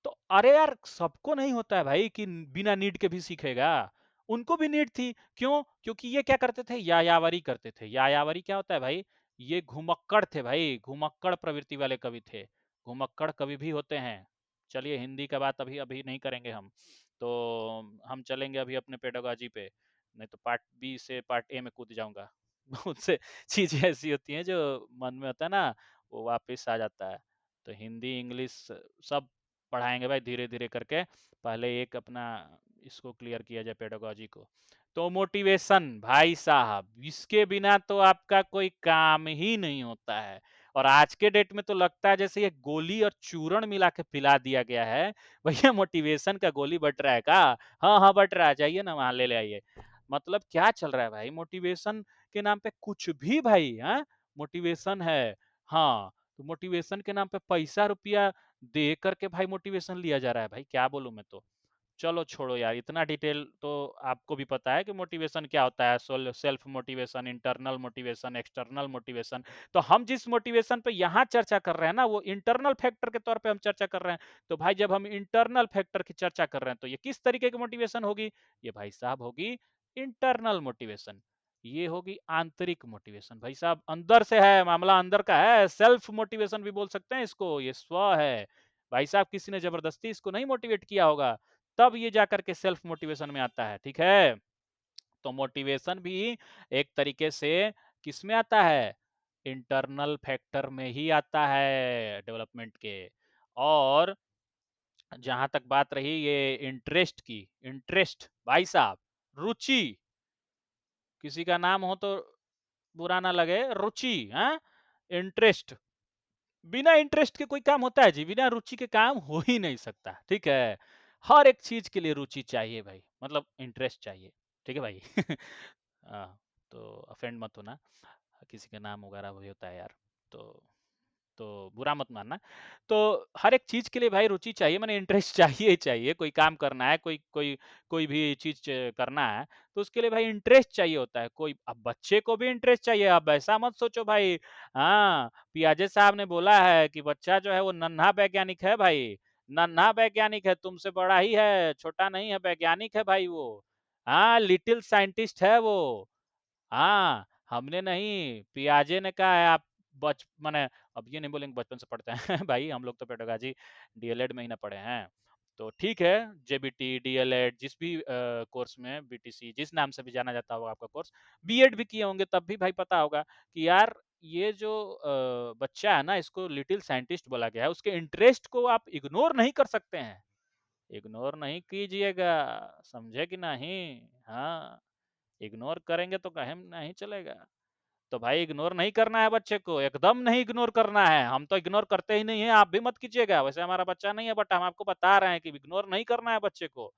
तो अरे यार, सबको नहीं होता है भाई कि बिना नीड के भी सीखेगा। उनको भी नीड थी। क्यों? क्योंकि ये क्या करते थे, यायावरी करते थे। यायावरी क्या होता है भाई? ये घुमक्कड़ थे भाई, घुमक्कड़ प्रवृत्ति वाले कवि थे। घुमक्कड़ कवि भी होते हैं। चलिए हिंदी का बात अभी अभी नहीं करेंगे हम, तो हम चलेंगे अभी अपने पेडागोजी पे, नहीं तो पार्ट बी से पार्ट ए में कूद जाऊंगा। बहुत से चीजें ऐसी होती हैं जो मन में होता है ना, वो वापस आ जाता है। तो हिंदी इंग्लिश सब पढ़ाएंगे भाई धीरे धीरे करके। पहले एक अपना इसको क्लियर किया जाए पेडागोजी को। तो मोटिवेशन भाई साहब, इसके बिना तो आपका कोई काम ही नहीं होता है। और आज के डेट में तो लगता है जैसे ये गोली और चूरण मिला के पिला दिया गया है। भैया मोटिवेशन का गोली बट रहा है का? हाँ हाँ बट रहा है, जाइए ना वहां ले ले आइए। मतलब क्या चल रहा है भाई, मोटिवेशन के नाम पे कुछ भी भाई। हाँ मोटिवेशन है, हाँ तो मोटिवेशन के नाम पे पैसा रुपया दे करके भाई मोटिवेशन लिया जा रहा है भाई, क्या बोलूं मैं तो। चलो छोड़ो यार, इतना डिटेल तो आपको भी पता है कि मोटिवेशन क्या होता है। Self motivation, internal motivation, external motivation. तो हम जिस मोटिवेशन पे यहाँ चर्चा कर रहे हैं ना, वो इंटरनल फैक्टर के तौर पे हम चर्चा कर रहे हैं। तो भाई जब हम इंटरनल फैक्टर की चर्चा कर रहे हैं तो ये किस तरीके की मोटिवेशन होगी? ये भाई साहब होगी इंटरनल मोटिवेशन। ये होगी आंतरिक मोटिवेशन भाई साहब, अंदर से है, मामला अंदर का है। सेल्फ मोटिवेशन भी बोल सकते हैं इसको, ये स्व है भाई साहब। किसी ने जबरदस्ती इसको नहीं मोटिवेट किया होगा, तब ये जाकर के सेल्फ मोटिवेशन में आता है, ठीक है। तो मोटिवेशन भी एक तरीके से किस में आता है? इंटरनल फैक्टर में ही आता है डेवलपमेंट के। और जहां तक बात रही ये इंटरेस्ट की, इंटरेस्ट भाई साहब, रुचि, किसी का नाम हो तो बुरा ना लगे, रुचि, हाँ इंटरेस्ट। बिना इंटरेस्ट के कोई काम होता है जी? बिना रुचि के काम हो ही नहीं सकता, ठीक है। हर एक चीज के लिए रुचि चाहिए भाई, मतलब इंटरेस्ट चाहिए, ठीक है भाई। हाँ, तो अफेंड मत होना, किसी का नाम वगैरह वही होता है यार, तो तो बुरा मत मानना। तो हर एक चीज के लिए भाई रुचि चाहिए, मैंने इंटरेस्ट चाहिए ही चाहिए। कोई काम करना है, कोई कोई कोई भी चीज करना है, तो उसके लिए भाई इंटरेस्ट चाहिए होता है। कोई अब बच्चे को भी इंटरेस्ट चाहिए, अब ऐसा मत सोचो भाई। हाँ पियाजे साहब ने बोला है कि बच्चा जो है वो नन्हा वैज्ञानिक है भाई, नन्हा वैज्ञानिक है, तुमसे बड़ा ही है, छोटा नहीं है, वैज्ञानिक है भाई वो। हाँ लिटिल साइंटिस्ट है वो। हाँ हमने नहीं, पियाजे ने कहा है। आप बच माने अब ये नहीं बोलेंगे बचपन से पढ़ते हैं भाई, हम लोग तो पेडागोजी डीएलएड में ही ना पढ़े हैं। तो ठीक है, जेबीटी डीएलएड जिस भी कोर्स में, बीटीसी जिस नाम से भी जाना जाता होगा आपका कोर्स, बीएड भी किए होंगे तब भी भाई पता होगा कि यार ये जो बच्चा है ना, इसको लिटिल साइंटिस्ट बोला गया है, उसके इंटरेस्ट को आप इग्नोर नहीं कर सकते हैं। इग्नोर नहीं कीजिएगा, समझे कि नहीं? हाँ इग्नोर करेंगे तो कहीं नहीं चलेगा। तो भाई इग्नोर नहीं करना है बच्चे को, एकदम नहीं इग्नोर करना है। हम तो इग्नोर करते ही नहीं है, आप भी मत कीजिएगा। वैसे हमारा बच्चा नहीं है, बट हम आपको बता रहे हैं कि इग्नोर नहीं करना है बच्चे को,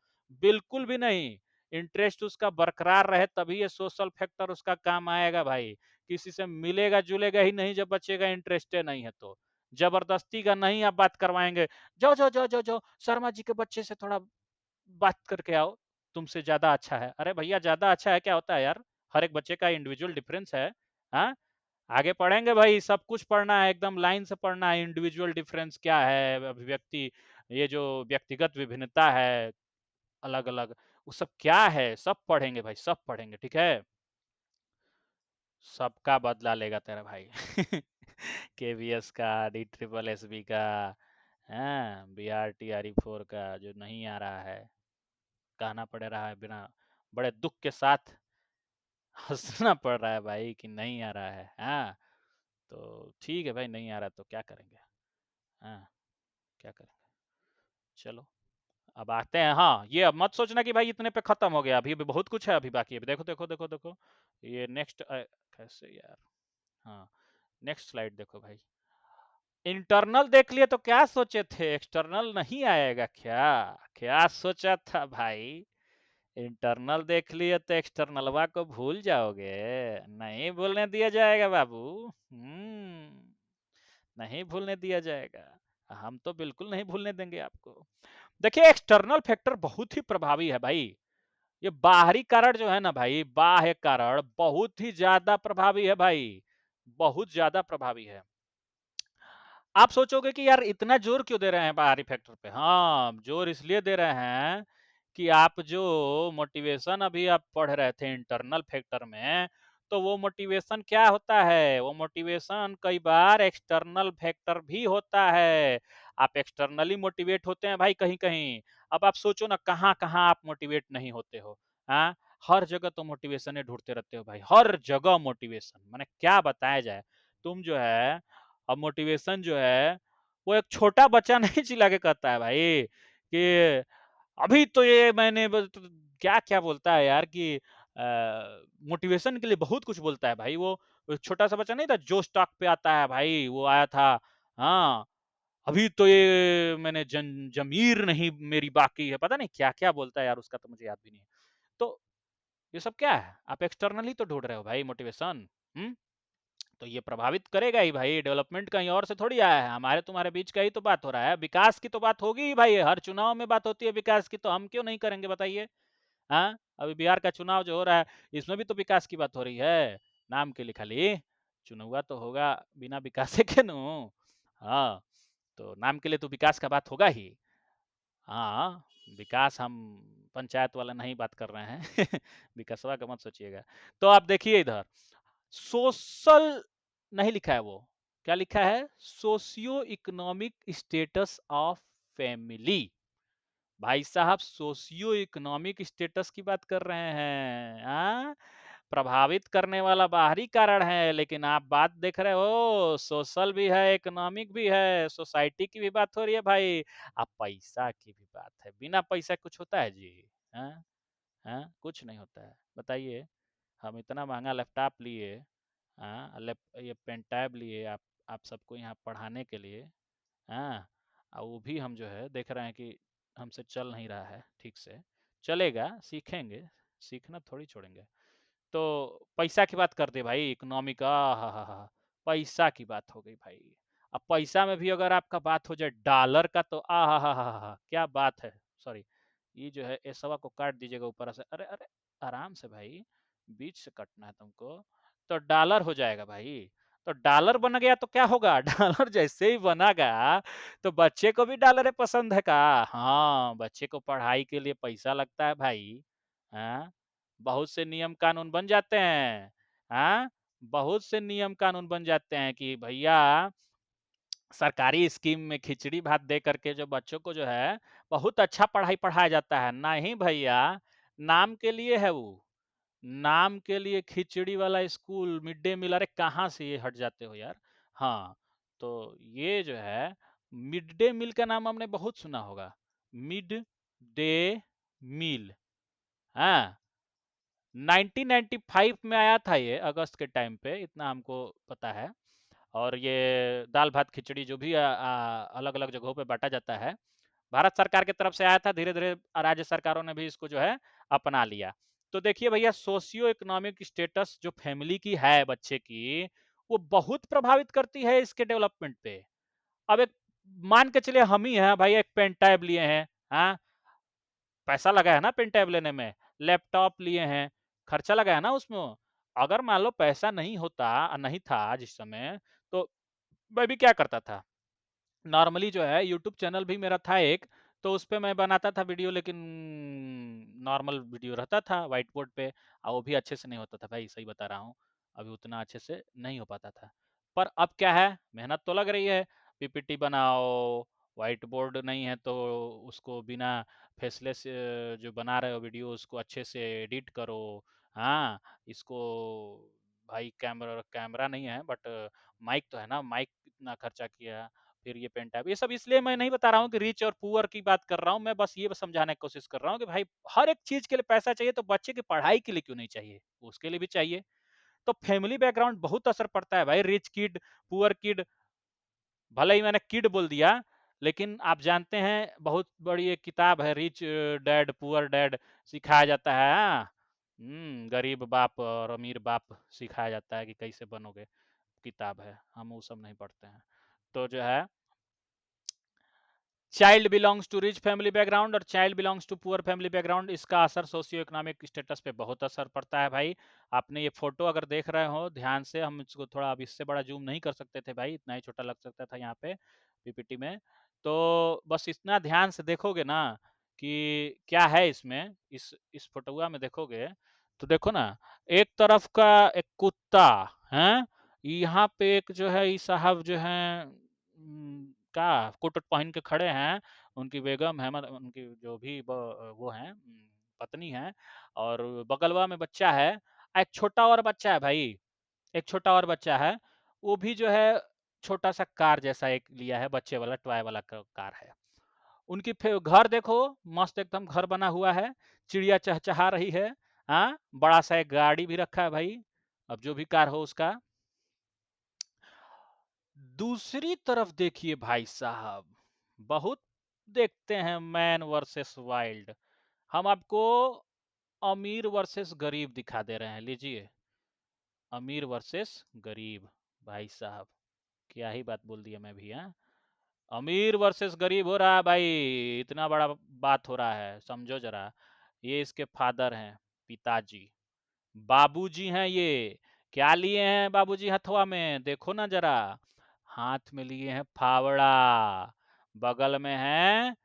बिल्कुल भी नहीं। इंटरेस्ट उसका बरकरार रहे तभी ये सोशल फैक्टर उसका काम आएगा भाई। किसी से मिलेगा जुलेगा ही नहीं जब बच्चे का इंटरेस्ट नहीं है तो। जबरदस्ती का नहीं आप बात करवाएंगे, जाओ जाओ जाओ जाओ जाओ शर्मा जी के बच्चे से थोड़ा बात करके आओ, तुमसे ज्यादा अच्छा है। अरे भैया ज्यादा अच्छा है क्या होता है यार? हर एक बच्चे का इंडिविजुअल डिफरेंस है। हाँ आगे पढ़ेंगे भाई, सब कुछ पढ़ना है, एकदम लाइन से पढ़ना है। इंडिविजुअल डिफरेंस क्या है, अभिव्यक्ति, ये जो व्यक्तिगत विभिन्नता है अलग अलग, वो सब क्या है, सब पढ़ेंगे भाई, सब पढ़ेंगे, ठीक है। सबका बदला लेगा तेरा भाई केवीएस का, डी ट्रिपल एस बी का, हाँ B R T R E 4 का जो नहीं आ रहा है, कहना पड़ रहा है बिना, बड़े दुख के साथ हंसना पड़ रहा है भाई कि नहीं आ रहा है। हाँ तो ठीक है भाई, नहीं आ रहा तो क्या करेंगे। हाँ क्या करेंगे, चलो अब आते हैं। हाँ ये अब मत सोचना कि भाई इतने पे खत्म हो गया, अभी भी बहुत कुछ है अभी बाकी। अभी देखो देखो देखो देखो, ये नेक्स्ट कैसे यार, हाँ नेक्स्ट स्लाइड देखो भाई। इंटरनल देख लिए तो क्या सोचे थे, एक्सटर्नल नहीं आएगा क्या? क्या सोचा था भाई? इंटरनल देख लिए तो एक्सटर्नलवा को भूल जाओगे? नहीं भूलने दिया जाएगा बाबू। नहीं भूलने दिया जाएगा, हम तो बिल्कुल नहीं भूलने देंगे आपको। देखिए एक्सटर्नल फैक्टर बहुत ही प्रभावी है भाई। ये बाहरी कारण जो है ना भाई, बाह्य कारण बहुत ही ज्यादा प्रभावी है भाई, बहुत ज्यादा प्रभावी है। आप सोचोगे कि यार इतना जोर क्यों दे रहे हैं बाहरी फैक्टर पे? हाँ जोर इसलिए दे रहे हैं कि आप जो मोटिवेशन अभी आप पढ़ रहे थे इंटरनल फैक्टर में, तो वो मोटिवेशन क्या होता है? वो मोटिवेशन कई बार एक्सटर्नल फैक्टर भी होता है। आप एक्सटर्नली मोटिवेट होते हैं भाई कहीं-कहीं। अब आप सोचो ना कहाँ-कहाँ आप मोटिवेट नहीं होते हो, हाँ? हर जगह तो मोटिवेशन ही ढूँढते रहते हो भाई, हर जगह मोटिवेशन। माने क्या बताया जाए? तुम जो है अब मोटिवेशन जो है, वो एक छोटा बच्चा नहीं चिल्ला के कहता है भाई कि अभी तो ये मैंने क्या-क्या बोलता है यार कि मोटिवेशन के लिए बहुत कुछ बोलता है भाई वो छोटा सा बच्चा नहीं था जो स्टॉक पे आता है भाई वो आया था हाँ अभी तो ये मैंने जमीर नहीं मेरी बाकी है पता नहीं क्या-क्या बोलता है यार उसका तो मुझे याद भी नहीं है तो ये सब क्या है आप एक्सटर्नली तो ढूंढ रहे हो भाई मोटिवेशन हम्म तो ये प्रभावित करेगा ही भाई डेवलपमेंट कहीं और से थोड़ी आया है हमारे तुम्हारे बीच का ही तो बात हो रहा है विकास की तो बात होगी ही भाई हर चुनाव में बात होती है विकास की तो हम क्यों नहीं करेंगे बताइए हाँ अभी बिहार का चुनाव जो हो रहा है इसमें भी तो विकास की बात हो रही है नाम के लिए खाली चुनाव तो होगा बिना विकास के नु हाँ तो नाम के लिए तो विकास का बात होगा ही हाँ विकास हम पंचायत वाला नहीं बात कर रहे हैं विकासवा का मत सोचिएगा तो आप देखिए इधर सोशल नहीं लिखा है वो क्या लिखा है socio economic status of family भाई साहब सोशियो इकोनॉमिक स्टेटस की बात कर रहे हैं हाँ प्रभावित करने वाला बाहरी कारण है लेकिन आप बात देख रहे हो सोशल भी है इकोनॉमिक भी है सोसाइटी की भी बात हो रही है भाई अब पैसा की भी बात है बिना पैसा कुछ होता है जी हाँ हाँ कुछ नहीं होता है बताइए हम इतना महंगा लैपटॉप लिए हाँ ये पेन टैब लिए आप सबको यहाँ पढ़ाने के लिए हाँ और वो भी हम जो है देख रहे हैं कि हमसे चल नहीं रहा है ठीक से चलेगा सीखेंगे सीखना थोड़ी छोड़ेंगे तो पैसा की बात करते भाई इकोनॉमिक हा पैसा की बात हो गई भाई अब पैसा में भी अगर आपका बात हो जाए डॉलर का तो हा क्या बात है सॉरी ये जो है एसवा को काट दीजिएगा ऊपर से अरे अरे आराम से भाई बीच से कटना है तुमको तो डॉलर हो जाएगा भाई तो डॉलर बन गया तो क्या होगा डॉलर जैसे ही बनेगा तो बच्चे को भी डॉलर पसंद है का हाँ बच्चे को पढ़ाई के लिए पैसा लगता है भाई हाँ बहुत से नियम कानून बन जाते हैं हाँ बहुत से नियम कानून बन जाते हैं कि भैया सरकारी स्कीम में खिचड़ी भात दे करके जो बच्चों को जो है बहुत अच्छा पढ़ाई पढ़ाया जाता है नहीं भैया नाम के लिए है वो नाम के लिए खिचड़ी वाला स्कूल मिड डे मील अरे कहाँ से ये हट जाते हो यार हाँ तो ये जो है मिड डे मील का नाम हमने बहुत सुना होगा मिड डे मील हाँ 1995 में आया था ये अगस्त के टाइम पे इतना हमको पता है और ये दाल भात खिचड़ी जो भी अलग अलग जगहों पे बांटा जाता है भारत सरकार की तरफ से आया था धीरे धीरे राज्य सरकारों ने भी इसको जो है अपना लिया तो देखिए भैया सोशियो इकोनॉमिक स्टेटस जो फैमिली की है बच्चे की वो बहुत प्रभावित करती है इसके डेवलपमेंट पे अब एक मान के चलिए हम ही हैं भाई एक पेन टैब लिए हैं हाँ पैसा लगा है ना पेन टैब लेने में लैपटॉप लिए हैं खर्चा लगा है ना उसमें अगर मान लो पैसा नहीं होता नहीं था जिस समय तो मैं भी क्या करता था नॉर्मली जो है यूट्यूब चैनल भी मेरा था एक तो उस पे मैं बनाता था वीडियो लेकिन नॉर्मल वीडियो रहता था व्हाइट बोर्ड पे और वो भी अच्छे से नहीं होता था भाई सही बता रहा हूँ अभी उतना अच्छे से नहीं हो पाता था पर अब क्या है मेहनत तो लग रही है पीपीटी बनाओ व्हाइट बोर्ड नहीं है तो उसको बिना फेसलेस जो बना रहे हो वीडियो उसको अच्छे से एडिट करो हाँ इसको भाई कैमरा कैमरा नहीं है बट माइक तो है ना माइक कितना खर्चा किया फिर ये पेन टैब ये सब इसलिए मैं नहीं बता रहा हूँ कि रिच और पुअर की बात कर रहा हूँ मैं बस ये समझाने की कोशिश कर रहा हूँ कि भाई हर एक चीज के लिए पैसा चाहिए तो बच्चे की पढ़ाई के लिए क्यों नहीं चाहिए उसके लिए भी चाहिए तो फैमिली बैकग्राउंड बहुत असर पड़ता है भाई रिच किड पुअर किड भले ही मैंने किड बोल दिया लेकिन आप जानते हैं बहुत बड़ी एक किताब है रिच डैड पुअर डैड सिखाया जाता है हाँ? गरीब बाप और अमीर बाप सिखाया जाता है कि कैसे बनोगे किताब है हम वो सब नहीं पढ़ते हैं तो जो है child belongs to rich family background और child belongs to poor family background इसका असर सोशियो इकोनॉमिक स्टेटस पे बहुत असर पड़ता है भाई आपने ये फोटो अगर देख रहे हो ध्यान से हम इसको थोड़ा अब इससे बड़ा जूम नहीं कर सकते थे भाई इतना ही छोटा लग सकता था यहाँ पे पीपीटी में तो बस इतना ध्यान से देखोगे ना कि क्या है इसमें। इस फोटोआ में देखोगे तो देखो ना, एक तरफ का एक कुत्ता है, यहाँ पे एक जो है ये साहब जो है क्या कोट पहन के खड़े हैं, उनकी बेगम है, मतलब उनकी जो भी वो है पत्नी है, और बगलवा में बच्चा है, एक छोटा और बच्चा है भाई, एक छोटा और बच्चा है, वो भी जो है छोटा सा कार जैसा एक लिया है, बच्चे वाला टॉय वाला कार है। उनकी घर देखो, मस्त एकदम घर बना हुआ है, चिड़िया चहचहा रही है। हाँ, बड़ा सा एक गाड़ी भी रखा है भाई, अब जो भी कार हो उसका। दूसरी तरफ देखिए भाई साहब, बहुत देखते हैं मैन वर्सेस वाइल्ड। हम आपको अमीर वर्सेस गरीब दिखा दे रहे हैं, लीजिए, अमीर वर्सेस गरीब। भाई साहब, क्या ही बात बोल दिया मैं भी, हाँ। अमीर वर्सेस गरीब हो रहा है भाई, इतना बड़ा बात हो रहा है, समझो जरा। ये इसके फादर हैं, पिताजी, बाबूजी हैं ये। क्या लिए हैं बाबूजी हथवा में, देखो ना जरा, हाथ में लिए हैं फावड़ा। बगल में है,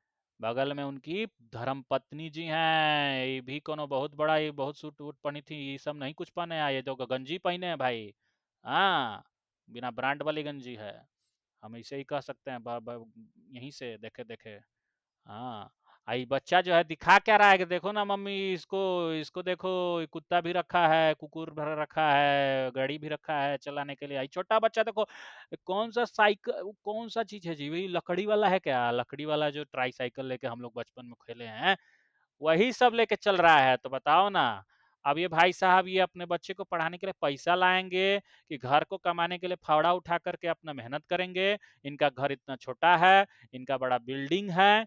बगल में उनकी धर्म पत्नी जी हैं, ये भी कोनो बहुत बड़ा, ये बहुत सूट वूट पहनी थी, ये सब नहीं कुछ पहने हैं, ये जो गंजी पहने हैं भाई, हाँ, बिना ब्रांड वाली गंजी है। हम इसे ही कह सकते हैं, यहीं से देखे देखे। हाँ, आई बच्चा जो है दिखा क्या रहा है कि देखो ना मम्मी, इसको इसको देखो, ये कुत्ता भी रखा है, कुकुर भर रखा है, गाड़ी भी रखा है चलाने के लिए। आई छोटा बच्चा देखो, कौन सा साइकिल, कौन सा चीज है जी, वही लकड़ी वाला है क्या, लकड़ी वाला जो ट्राई साइकिल लेके हम लोग बचपन में खेले हैं, वही सब लेके चल रहा है। तो बताओ ना, अब ये भाई साहब ये अपने बच्चे को पढ़ाने के लिए पैसा लाएंगे कि घर को कमाने के लिए फावड़ा उठा करके अपना मेहनत करेंगे। इनका घर इतना छोटा है, इनका बड़ा बिल्डिंग है,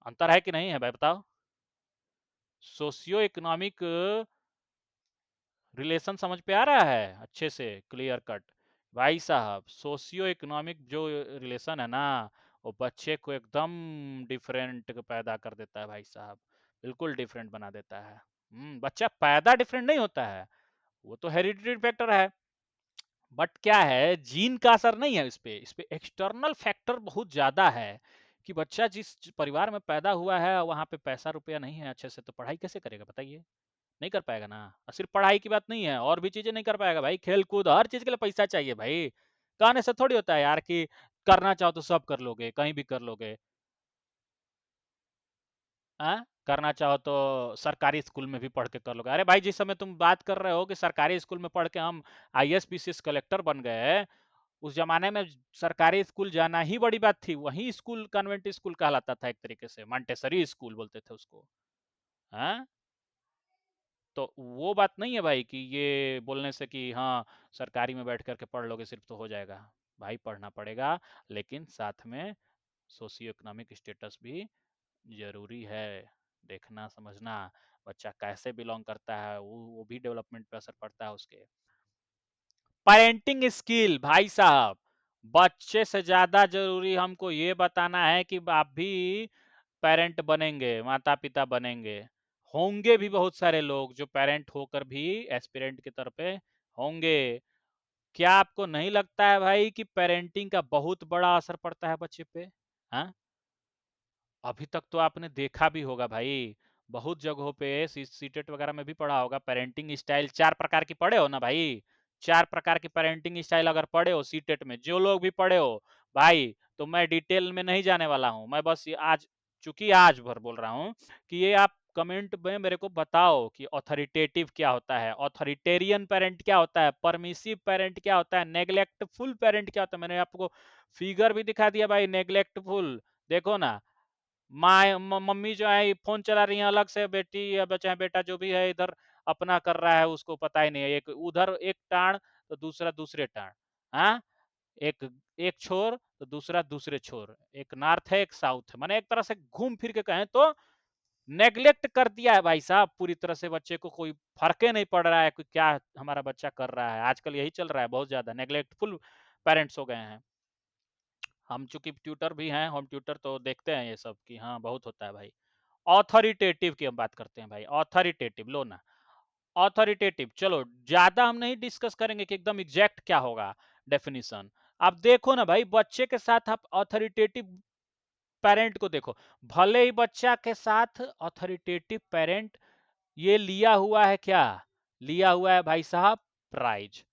अंतर है कि नहीं है भाई बताओ। सोशियो इकोनॉमिक रिलेशन समझ पे आ रहा है अच्छे से, क्लियर कट। भाई साहब, सोशियो इकोनॉमिक जो रिलेशन है ना, वो बच्चे को एकदम डिफरेंट पैदा कर देता है भाई साहब, बिल्कुल डिफरेंट बना देता है। बच्चा पैदा डिफरेंट नहीं होता है, वो तो हेरिडिटरी फैक्टर है, बट क्या है, जीन का असर नहीं है इस पे एक्सटर्नल फैक्टर बहुत ज्यादा है। कि बच्चा जिस परिवार में पैदा हुआ है, वहां पे पैसा रुपया नहीं है अच्छे से, तो पढ़ाई कैसे करेगा बताइए, नहीं कर पाएगा ना। और सिर्फ पढ़ाई की बात नहीं है, और भी चीजें नहीं कर पाएगा भाई, खेल कूद हर चीज के लिए पैसा चाहिए भाई। कहने से थोड़ी होता है यार कि करना चाहो तो सब कर लोगे, कहीं भी कर लोगे। हाँ, करना चाहो तो सरकारी स्कूल में भी पढ़ के कर लोगे। अरे भाई, जिस समय तुम बात कर रहे हो कि सरकारी स्कूल में पढ़ के हम आईएएस पीसीएस कलेक्टर बन गए, उस जमाने में सरकारी स्कूल जाना ही बड़ी बात थी। वही स्कूल कन्वेंट स्कूल कहलाता था, एक तरीके से मॉन्टेसरी स्कूल बोलते थे उसको। हाँ, तो वो बात नहीं है भाई कि ये बोलने से कि हाँ सरकारी में बैठ करके पढ़ लोगे सिर्फ तो हो जाएगा। भाई पढ़ना पड़ेगा, लेकिन साथ में सोशियो इकोनॉमिक स्टेटस भी जरूरी है, देखना समझना, बच्चा कैसे बिलोंग करता है, वो भी डेवलपमेंट पे असर पड़ता है उसके। पेरेंटिंग स्किल भाई साहब, बच्चे से ज्यादा जरूरी हमको ये बताना है कि आप भी पेरेंट बनेंगे, माता पिता बनेंगे। होंगे भी बहुत सारे लोग जो पेरेंट होकर भी एस्पिरेंट की तरफ पे होंगे। क्या आपको नहीं लगता है भाई कि पेरेंटिंग का बहुत बड़ा असर पड़ता है बच्चे पे, हाँ? अभी तक तो आपने देखा भी होगा भाई, बहुत जगहों पे सीटेट वगैरह में भी पढ़ा होगा, पेरेंटिंग स्टाइल 4 प्रकार की पढ़े हो ना भाई। 4 प्रकार की पेरेंटिंग स्टाइल अगर पढ़े हो सीटेट में, जो लोग भी पढ़े हो भाई, तो मैं डिटेल में नहीं जाने वाला हूं, मैं बस ये आज, चूंकि आज भर बोल रहा हूं कि ये आप कमेंट में मेरे को बताओ कि ऑथोरिटेटिव क्या होता है, ऑथोरिटेरियन पेरेंट क्या होता है, परमिसिव पेरेंट क्या होता है, नेग्लेक्टफुल पेरेंट क्या होता है। मैंने आपको फिगर भी दिखा दिया भाई, नेग्लेक्टफुल देखो ना, माँ मम्मी जो है फोन चला रही है अलग से, बेटी या बच्चा बेटा जो भी है इधर अपना कर रहा है, उसको पता ही नहीं है, एक उधर एक टाण तो दूसरा दूसरे टाण, हाँ, एक एक छोर तो दूसरा दूसरे छोर, एक नॉर्थ है एक साउथ है, माने एक तरह से घूम फिर के कहें तो नेग्लेक्ट कर दिया है भाई साहब पूरी तरह से बच्चे को, कोई फर्क ही नहीं पड़ रहा है कि क्या हमारा बच्चा कर रहा है। आजकल यही चल रहा है, बहुत ज्यादा नेग्लेक्टफुल पेरेंट्स हो गए हैं। हम चूंकि ट्यूटर भी हैं, होम ट्यूटर, तो देखते हैं ये सब कि हाँ बहुत होता है भाई। ऑथोरिटेटिव की हम बात करते हैं भाई, ऑथोरिटेटिव लो ना, ऑथोरिटेटिव चलो ज्यादा हम नहीं डिस्कस करेंगे कि एकदम एग्जैक्ट क्या होगा डेफिनेशन। आप देखो ना भाई, बच्चे के साथ आप ऑथोरिटेटिव पेरेंट को देखो, भले ही बच्चा के साथ ऑथोरिटेटिव पेरेंट ये लिया हुआ है, क्या लिया हुआ है भाई साहब, प्राइज।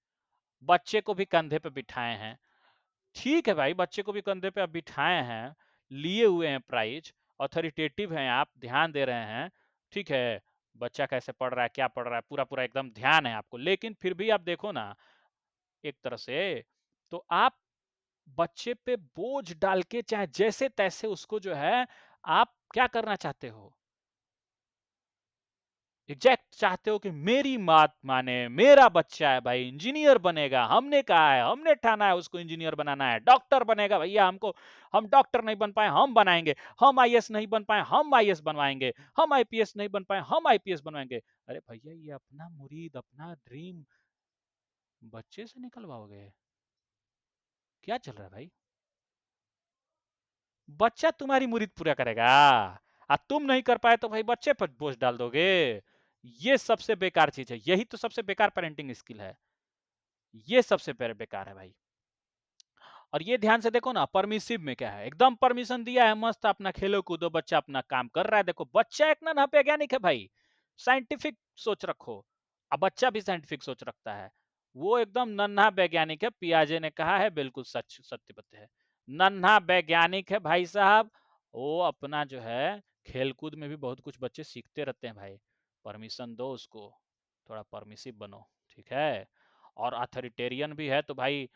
बच्चे को भी कंधे पे बिठाए हैं, ठीक है भाई, बच्चे को भी कंधे पे आप बिठाए हैं, लिए हुए हैं प्राइज, ऑथोरिटेटिव हैं, आप ध्यान दे रहे हैं, ठीक है, बच्चा कैसे पढ़ रहा है, क्या पढ़ रहा है, पूरा पूरा एकदम ध्यान है आपको, लेकिन फिर भी आप देखो ना एक तरह से, तो आप बच्चे पे बोझ डाल के चाहे जैसे तैसे उसको जो है आप क्या करना चाहते हो, एग्जैक्ट चाहते हो कि मेरी बात माने, मेरा बच्चा है भाई इंजीनियर बनेगा, हमने कहा है, हमने ठाना है उसको इंजीनियर बनाना है, डॉक्टर बनेगा भैया हमको, हम डॉक्टर नहीं बन पाए हम बनाएंगे, हम आईएएस नहीं बन पाए हम आईएएस बनवाएंगे, हम आईपीएस नहीं बन पाए हम आईपीएस बनवाएंगे। अरे भैया ये अपना मुरीद अपना ड्रीम बच्चे से निकलवाओगे, क्या चल रहा है भाई? बच्चा तुम्हारी मुरीद पूरा करेगा, तुम नहीं कर पाए तो भाई बच्चे पर बोझ डाल दोगे। ये सबसे बेकार चीज है, यही तो सबसे बेकार पेरेंटिंग स्किल है, ये सबसे बेकार है भाई। और ये ध्यान से देखो ना, परमिसिव में क्या है, एकदम परमिशन दिया है, मस्त अपना खेलो कूदो, बच्चा अपना काम कर रहा है। देखो बच्चा एक ना वैज्ञानिक है भाई, साइंटिफिक सोच रखो, अब बच्चा भी साइंटिफिक सोच रखता है, वो एकदम नन्हा वैज्ञानिक है, पियाजे ने कहा है, बिल्कुल सच सत्य बात है, नन्हा वैज्ञानिक है भाई साहब। वो अपना जो है खेलकूद में भी बहुत कुछ बच्चे सीखते रहते हैं भाई, परमिशन दो उसको, थोड़ा परमिसिव बनो, ठीक है। और अथॉरिटेरियन भी है तो भाई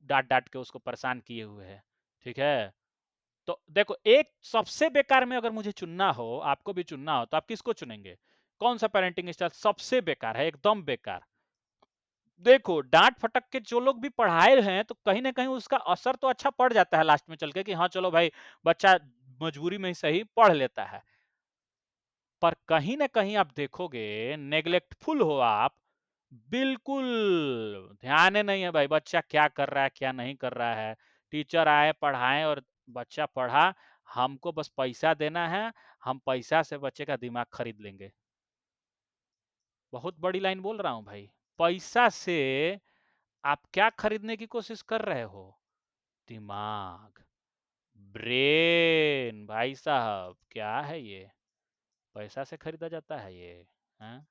डांट डांट के उसको परेशान किए हुए है, ठीक है। तो देखो एक सबसे बेकार में अगर मुझे चुनना हो, आपको भी चुनना हो, तो आप किसको चुनेंगे? कौन सा पेरेंटिंग स्टाइल सबसे बेकार है, एकदम बेकार? देखो डांट फटक के जो लोग भी पढ़ाए हैं तो कहीं ना कहीं उसका असर तो अच्छा पड़ जाता है लास्ट में चल के, कि हाँ चलो भाई बच्चा मजबूरी में ही सही पढ़ लेता है, पर कहीं ना कहीं आप देखोगे नेग्लेक्टफुल हो आप, बिल्कुल ध्यान ही नहीं है भाई बच्चा क्या कर रहा है क्या नहीं कर रहा है, टीचर आए पढ़ाएं और बच्चा पढ़ा, हमको बस पैसा देना है, हम पैसा से बच्चे का दिमाग खरीद लेंगे। बहुत बड़ी लाइन बोल रहा हूं भाई, पैसा से आप क्या खरीदने की कोशिश कर रहे हो? दिमाग, ब्रेन भाई साहब, क्या है ये? पैसा से खरीदा जाता है ये? हाँ,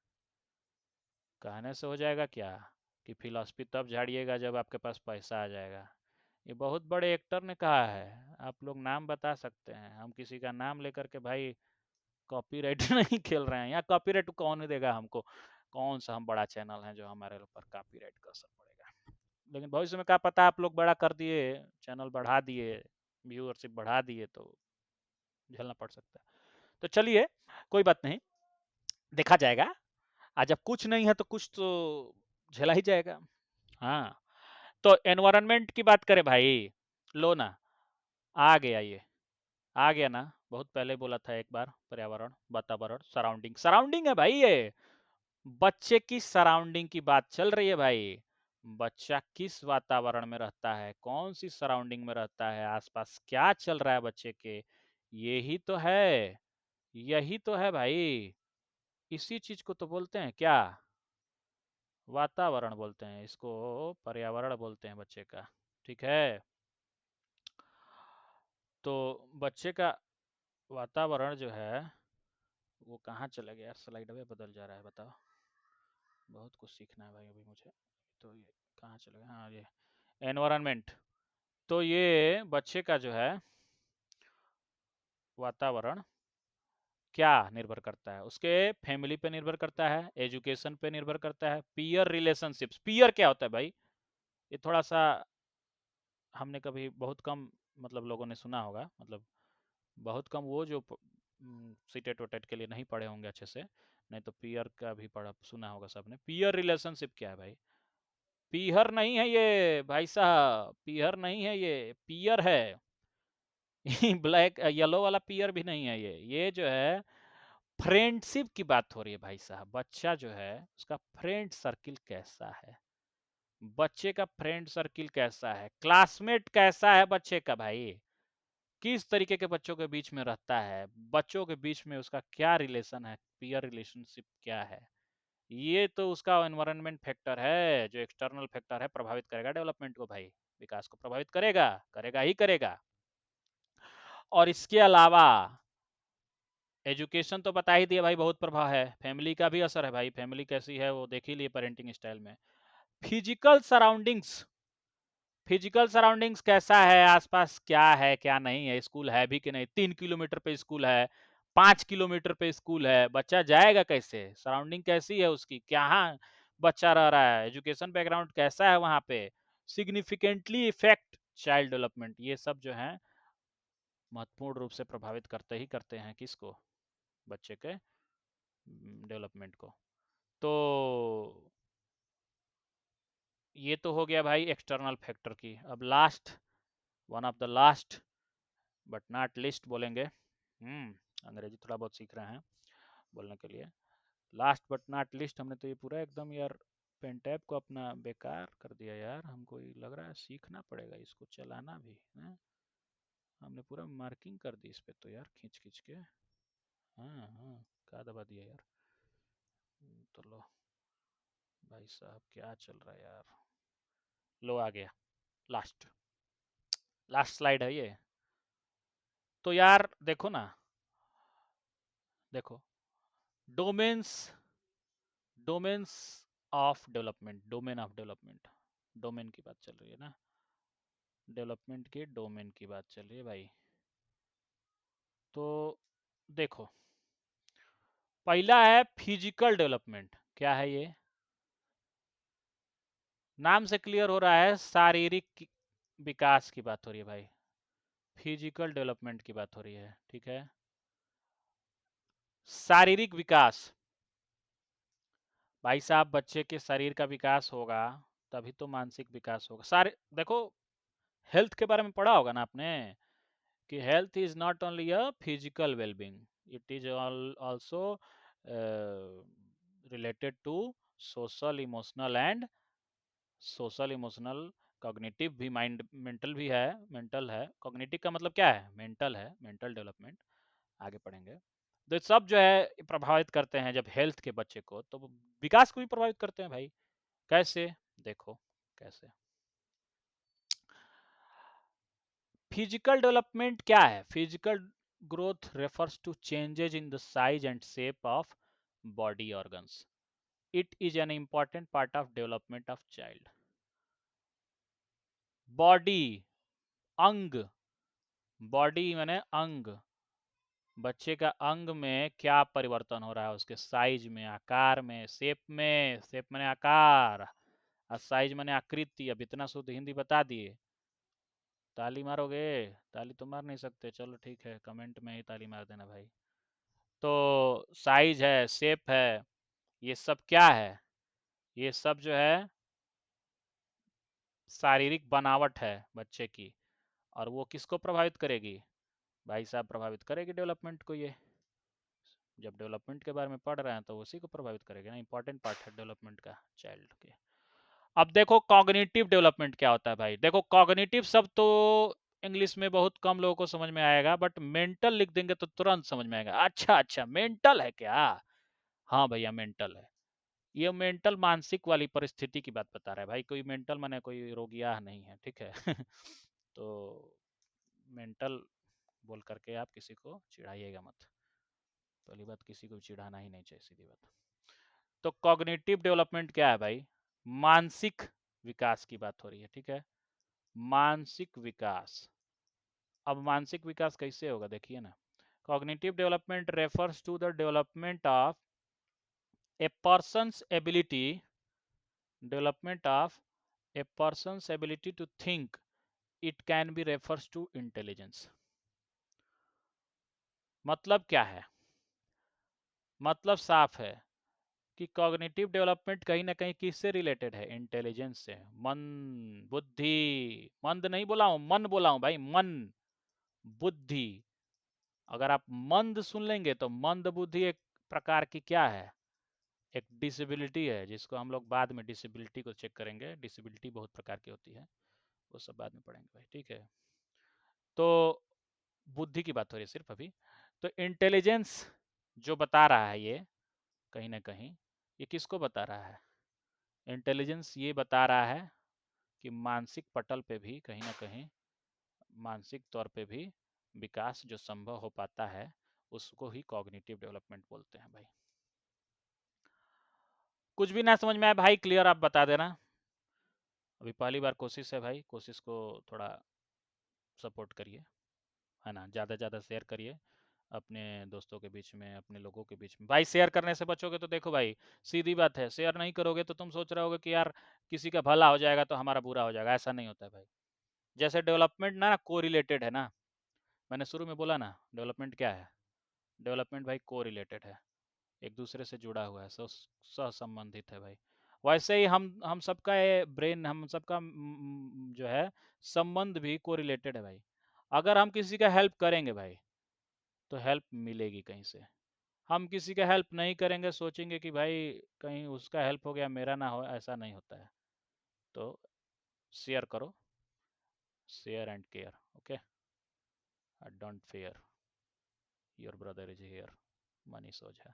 कहने से हो जाएगा क्या कि फिलॉसफी तब झाड़िएगा जब आपके पास पैसा आ जाएगा? ये बहुत बड़े एक्टर ने कहा है, आप लोग नाम बता सकते हैं, हम किसी का नाम लेकर के भाई कॉपीराइट नहीं खेल रहे हैं, यहाँ कॉपीराइट कौन देगा हमको, कौन सा हम बड़ा चैनल है जो हमारे ऊपर कॉपीराइट का असर पड़ेगा। लेकिन भविष्य में क्या पता, आप लोग बड़ा कर दिए, चैनल बढ़ा दिए, व्यूअरशिप बढ़ा दिए तो झेलना पड़ सकता है। तो चलिए कोई बात नहीं, देखा जाएगा, आज जब कुछ नहीं है तो कुछ तो झेला ही जाएगा। हाँ, तो एनवायरनमेंट की बात करें भाई, लो ना, आ गया ये, आ गया ना, बहुत पहले बोला था एक बार, पर्यावरण वातावरण सराउंडिंग, सराउंडिंग है भाई ये, बच्चे की सराउंडिंग की बात चल रही है भाई, बच्चा किस वातावरण में रहता है, कौन सी सराउंडिंग में रहता है, आसपास क्या चल रहा है बच्चे के, यही तो है, यही तो है भाई, इसी चीज को तो बोलते हैं क्या, वातावरण बोलते हैं इसको, पर्यावरण बोलते हैं बच्चे का, ठीक है। तो बच्चे का वातावरण जो है वो कहाँ चला गया, स्लाइड में बदल जा रहा है, बताओ, बहुत कुछ सीखना है भाई अभी मुझे, तो ये कहाँ चला गया, हाँ ये एनवायरनमेंट, तो ये बच्चे का जो है वातावरण क्या निर्भर करता है, उसके फैमिली पे निर्भर करता है, एजुकेशन पे निर्भर करता है, पीयर रिलेशनशिप्स, पीयर क्या होता है भाई, ये थोड़ा सा हमने कभी बहुत कम मतलब लोगों ने सुना होगा, मतलब बहुत कम वो जो सीटेट वोटेट के लिए नहीं पढ़े होंगे अच्छे से, नहीं तो पीयर का भी पढ़ा सुना होगा सबने, पीयर रिलेशनशिप क्या है भाई, पीहर नहीं है ये भाई साहब, पीहर नहीं है ये, पीयर है ब्लैक येलो वाला पीयर भी नहीं है ये जो है फ्रेंडशिप की बात हो रही है भाई साहब, बच्चा जो है उसका फ्रेंड सर्किल कैसा है, बच्चे का फ्रेंड सर्किल कैसा है, क्लासमेट कैसा है बच्चे का भाई, किस तरीके के बच्चों के बीच में रहता है, बच्चों के बीच में उसका क्या रिलेशन है, पीयर रिलेशनशिप क्या है, ये तो उसका एनवायरनमेंट फैक्टर है जो एक्सटर्नल फैक्टर है, प्रभावित करेगा डेवलपमेंट को भाई, विकास को प्रभावित करेगा, करेगा ही करेगा। और इसके अलावा एजुकेशन तो बता ही दिया भाई, बहुत प्रभाव है। फैमिली का भी असर है भाई, फैमिली कैसी है वो देख ही लिए पेरेंटिंग स्टाइल में। फिजिकल सराउंडिंग्स, फिजिकल सराउंडिंग्स कैसा है, आसपास क्या है क्या नहीं है, स्कूल है भी कि नहीं, 3 किलोमीटर पे स्कूल है, 5 किलोमीटर पे स्कूल है, बच्चा जाएगा कैसे, सराउंडिंग कैसी है उसकी, कहाँ बच्चा रह रहा है, एजुकेशन बैकग्राउंड कैसा है वहां पे, सिग्निफिकेंटली इफेक्ट चाइल्ड डेवलपमेंट। ये सब जो है महत्वपूर्ण रूप से प्रभावित करते ही करते हैं किसको, बच्चे के डेवलपमेंट को। तो ये तो हो गया भाई एक्सटर्नल फैक्टर की। अब last, one of the last but not list बोलेंगे। अंग्रेजी थोड़ा बहुत सीख रहे हैं बोलने के लिए। लास्ट बट नॉट लिस्ट, हमने तो ये पूरा एकदम यार पेन टैब को अपना बेकार कर दिया यार, हमको ये लग रहा है सीखना पड़ेगा इसको चलाना भी है? हमने पूरा मार्किंग कर दी इस पे तो यार, खींच खींच के। हाँ हाँ, क्या दबा दिया यार। तो लो भाई साहब, क्या चल रहा है यार। लो आ गया, लास्ट, लास्ट स्लाइड है ये। तो यार देखो ना, देखो, domains, domains of development, domain of development, domain की बात चल रही है ना, डेवलपमेंट के डोमेन की बात चल रही है भाई। तो देखो, पहला है फिजिकल डेवलपमेंट। क्या है ये, नाम से क्लियर हो रहा है, शारीरिक विकास की बात हो रही है भाई, फिजिकल डेवलपमेंट की बात हो रही है, ठीक है। शारीरिक विकास, भाई साहब बच्चे के शरीर का विकास होगा तभी तो मानसिक विकास होगा। सारे देखो, हेल्थ के बारे में पढ़ा होगा ना आपने, कि health is not only a physical wellbeing, it is also related to social emotional and social emotional, cognitive भी, माइंड मेंटल भी है, मेंटल है, कॉग्निटिव का मतलब क्या है, मेंटल है, मेंटल डेवलपमेंट आगे पढ़ेंगे। तो सब जो है प्रभावित करते हैं जब हेल्थ के बच्चे को, तो विकास को भी प्रभावित करते हैं भाई। कैसे, देखो कैसे। फिजिकल डेवलपमेंट क्या है, physical growth refers to changes in the size and shape of body organs, it is an important part of development of child. Body, अंग, बॉडी माने अंग, बच्चे का अंग में क्या परिवर्तन हो रहा है, उसके साइज में, आकार में, शेप में, शेप माने आकार और साइज माने आकृति। अब इतना शुद्ध हिंदी बता दिए। ताली मारोगे, ताली तो मार नहीं सकते, चलो ठीक है, कमेंट में ही ताली मार देना भाई। तो साइज है, शेप है, ये सब क्या है, ये सब जो है शारीरिक बनावट है बच्चे की, और वो किसको प्रभावित करेगी, भाई साहब प्रभावित करेगी डेवलपमेंट को। ये जब डेवलपमेंट के बारे में पढ़ रहे हैं तो उसी को प्रभावित करेगा ना, इंपॉर्टेंट पार्ट है डेवलपमेंट का चाइल्ड के। अब देखो कॉग्निटिव डेवलपमेंट क्या होता है भाई। देखो कॉग्निटिव शब्द तो इंग्लिश में बहुत कम लोगों को समझ में आएगा, बट मेंटल लिख देंगे तो तुरंत समझ में आएगा। अच्छा अच्छा, मेंटल है क्या, हाँ भैया मेंटल है। ये मेंटल मानसिक वाली परिस्थिति की बात बता रहा है भाई, कोई मेंटल माने कोई रोगिया नहीं है, ठीक है। तो मेंटल बोल करके आप किसी को चिढ़ाइएगा मत, पहली बात किसी को चिढ़ाना ही नहीं चाहिए, सीधी बात। तो कॉग्निटिव डेवलपमेंट क्या है भाई, मानसिक विकास की बात हो रही है, ठीक है, मानसिक विकास। अब मानसिक विकास कैसे होगा देखिए ना, cognitive development refers to the development of a person's ability, development of a person's ability to think, it can be refers to intelligence. मतलब क्या है, मतलब साफ है कि कॉग्निटिव डेवलपमेंट कहीं ना कहीं किससे रिलेटेड है, इंटेलिजेंस से, मन, बुद्धि, मंद नहीं बोला हूं, मन बोला हूं भाई, मन, बुद्धि। अगर आप मंद सुन लेंगे तो मंद बुद्धि एक प्रकार की क्या है, एक डिसेबिलिटी है, जिसको हम लोग बाद में डिसेबिलिटी को चेक करेंगे, डिसेबिलिटी बहुत प्रकार की होती है, वो सब बाद में पढ़ेंगे भाई, ठीक है। तो बुद्धि की बात हो रही है सिर्फ अभी। तो इंटेलिजेंस जो बता रहा है ये, कहीं ना कहीं ये किसको बता रहा है, इंटेलिजेंस ये बता रहा है कि मानसिक पटल पे भी कहीं ना कहीं, मानसिक तौर पे भी विकास जो संभव हो पाता है उसको ही कॉग्निटिव डेवलपमेंट बोलते हैं भाई। कुछ भी ना समझ में आए भाई, क्लियर आप बता देना। अभी पहली बार कोशिश है भाई, कोशिश को थोड़ा सपोर्ट करिए, है ना, ज़्यादा से ज़्यादा शेयर करिए अपने दोस्तों के बीच में, अपने लोगों के बीच में। भाई शेयर करने से बचोगे तो देखो भाई, सीधी बात है, शेयर नहीं करोगे तो तुम सोच रहे होगे कि यार किसी का भला हो जाएगा तो हमारा बुरा हो जाएगा। ऐसा नहीं होता है भाई। जैसे डेवलपमेंट ना को रिलेटेड है ना, मैंने शुरू में बोला ना, डेवलपमेंट क्या है, डेवलपमेंट भाई को रिलेटेड है, एक दूसरे से जुड़ा हुआ है, सहसंबंधित है भाई। वैसे ही हम सबका ब्रेन, हम सबका जो है संबंध भी को रिलेटेड है भाई। अगर हम किसी का हेल्प करेंगे भाई तो हेल्प मिलेगी कहीं से। हम किसी का हेल्प नहीं करेंगे, सोचेंगे कि भाई कहीं उसका हेल्प हो गया मेरा ना हो, ऐसा नहीं होता है। तो शेयर करो, share and care, okay. Don't fair, your brother is here, Manish Ojha.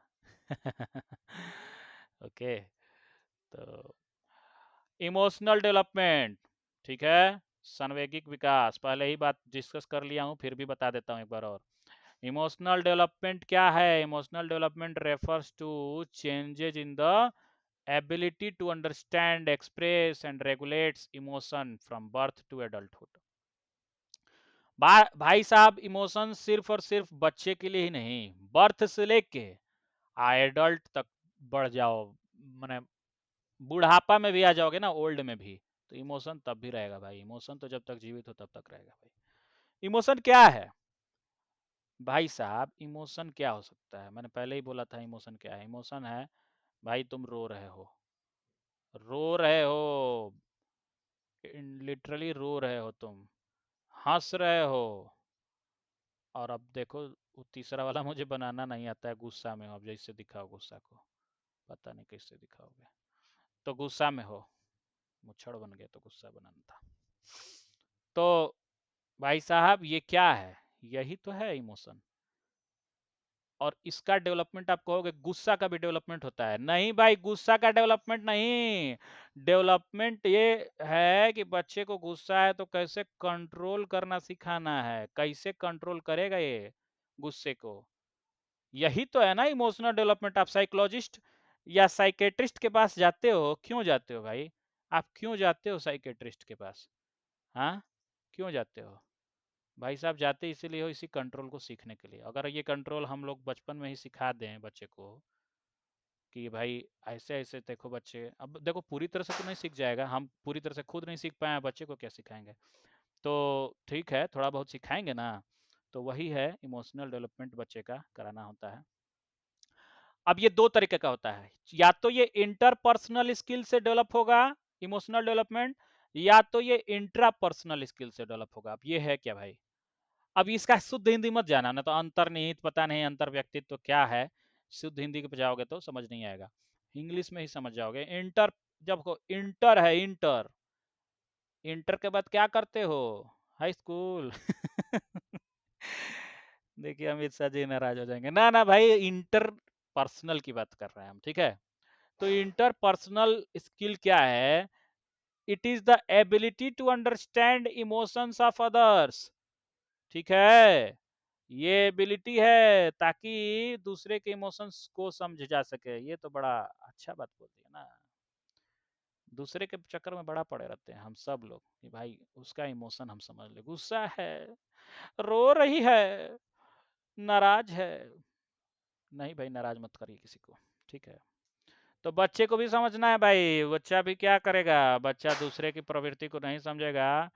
Okay. तो इमोशनल डेवलपमेंट, ठीक है, संवेगिक विकास, पहले ही बात डिस्कस कर लिया हूँ, फिर भी बता देता हूँ एक बार और। इमोशनल डेवलपमेंट क्या है? Emotional development refers to changes in the ability to understand, express and regulates emotion from birth to adulthood. भाई साहब, इमोशन सिर्फ और सिर्फ बच्चे के लिए ही नहीं, बर्थ से लेके एडल्ट तक बढ़ जाओ, मैंने बुढ़ापा में भी आ जाओगे ना, ओल्ड में भी, तो इमोशन तब भी रहेगा भाई। इमोशन तो जब तक जीवित हो तब तक रहेगा भाई। इमोशन क्या है भाई साहब? इमोशन क्या हो सकता है? मैंने पहले ही बोला था इमोशन क्या है। इमोशन है भाई, तुम रो रहे हो, रो रहे हो, लिटरली रो रहे हो, तुम हंस रहे हो, और अब देखो वो तीसरा वाला मुझे बनाना नहीं आता है, गुस्सा में हो, अब जैसे दिखाओ गुस्सा को, पता नहीं कैसे दिखाओगे। तो गुस्सा में हो, मुच्छड़ बन गया तो गुस्सा बनाना था। तो भाई साहब ये क्या है? यही तो है इमोशन। और इसका डेवलपमेंट आप कहोगे गुस्सा का भी डेवलपमेंट होता है? नहीं भाई, गुस्सा का डेवलपमेंट नहीं। डेवलपमेंट ये है कि बच्चे को गुस्सा है तो कैसे कंट्रोल करना सिखाना है, कैसे कंट्रोल करेगा ये गुस्से को। यही तो है ना इमोशनल डेवलपमेंट। आप साइकोलॉजिस्ट या साइकेट्रिस्ट के पास जाते हो, क्यों जाते हो भाई? आप क्यों जाते हो साइकेट्रिस्ट के पास? हाँ, क्यों जाते हो भाई साहब? जाते इसीलिए हो, इसी कंट्रोल को सीखने के लिए। अगर ये कंट्रोल हम लोग बचपन में ही सिखा दें बच्चे को कि भाई ऐसे ऐसे, देखो बच्चे, अब देखो पूरी तरह से तो नहीं सीख जाएगा, हम पूरी तरह से खुद नहीं सीख पाए, बच्चे को क्या सिखाएंगे? तो ठीक है, थोड़ा बहुत सिखाएंगे ना। तो वही है, इमोशनल डेवलपमेंट बच्चे का कराना होता है। अब ये दो तरीके का होता है, या तो ये इंटरपर्सनल स्किल से डेवलप होगा इमोशनल डेवलपमेंट, या तो ये इंट्रापर्सनल स्किल से डेवलप होगा। अब ये है क्या भाई? अब इसका शुद्ध हिंदी मत जाना, ना तो अंतर्निहित पता नहीं अंतर व्यक्तित्व क्या है, शुद्ध हिंदी के जाओगे तो समझ नहीं आएगा, इंग्लिश में ही समझ जाओगे। इंटर, जब को इंटर है, इंटर, इंटर के बाद क्या करते हो? High school. देखिए अमित शाह जी नाराज हो जाएंगे। ना ना भाई, इंटर पर्सनल की बात कर रहे हैं हम, ठीक है। तो इंटर पर्सनल स्किल क्या है? It is the ability to understand emotions of others, ठीक है। ये एबिलिटी है ताकि दूसरे के इमोशंस को समझ जा सके। ये तो बड़ा अच्छा बात बोल दिया ना। दूसरे के चक्कर में बड़ा पड़े रहते हैं हम सब लोग कि भाई उसका इमोशन हम समझ ले, गुस्सा है, रो रही है, नाराज है। नहीं भाई, नाराज मत करिए किसी को, ठीक है। तो बच्चे को भी समझना है भाई, बच्चा भी क्या करेगा, बच्चा दूसरे की प्रवृत्ति को नहीं समझेगा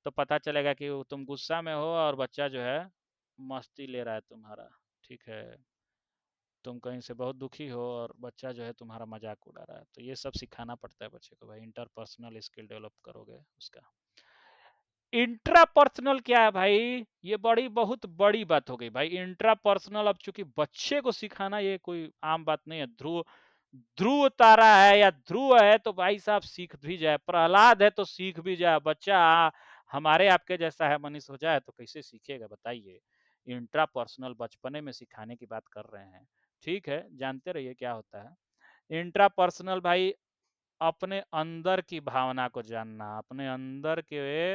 तो पता चलेगा कि तुम गुस्सा में हो और बच्चा जो है मस्ती ले रहा है तुम्हारा, ठीक है। तुम कहीं से बहुत दुखी हो और बच्चा जो है तुम्हारा मजाक उड़ा रहा है। तो ये सब सिखाना पड़ता है बच्चे को भाई, इंटरपर्सनल स्किल डेवलप करोगे उसका। इंट्रापर्सनल क्या है भाई? ये बड़ी बहुत बड़ी बात हो गई भाई। इंट्रापर्सनल अब चूंकि बच्चे को सिखाना ये कोई आम बात नहीं है। ध्रुव, ध्रुव तारा है या ध्रुव है तो भाई साहब सीख भी जाए, प्रहलाद है तो सीख भी जाए, बच्चा हमारे आपके जैसा है मनीष हो जाए तो कैसे सीखेगा बताइए? इंट्रापर्सनल बचपने में सिखाने की बात कर रहे हैं, ठीक है, जानते रहिए क्या होता है इंट्रापर्सनल भाई। अपने अंदर की भावना को जानना, अपने अंदर के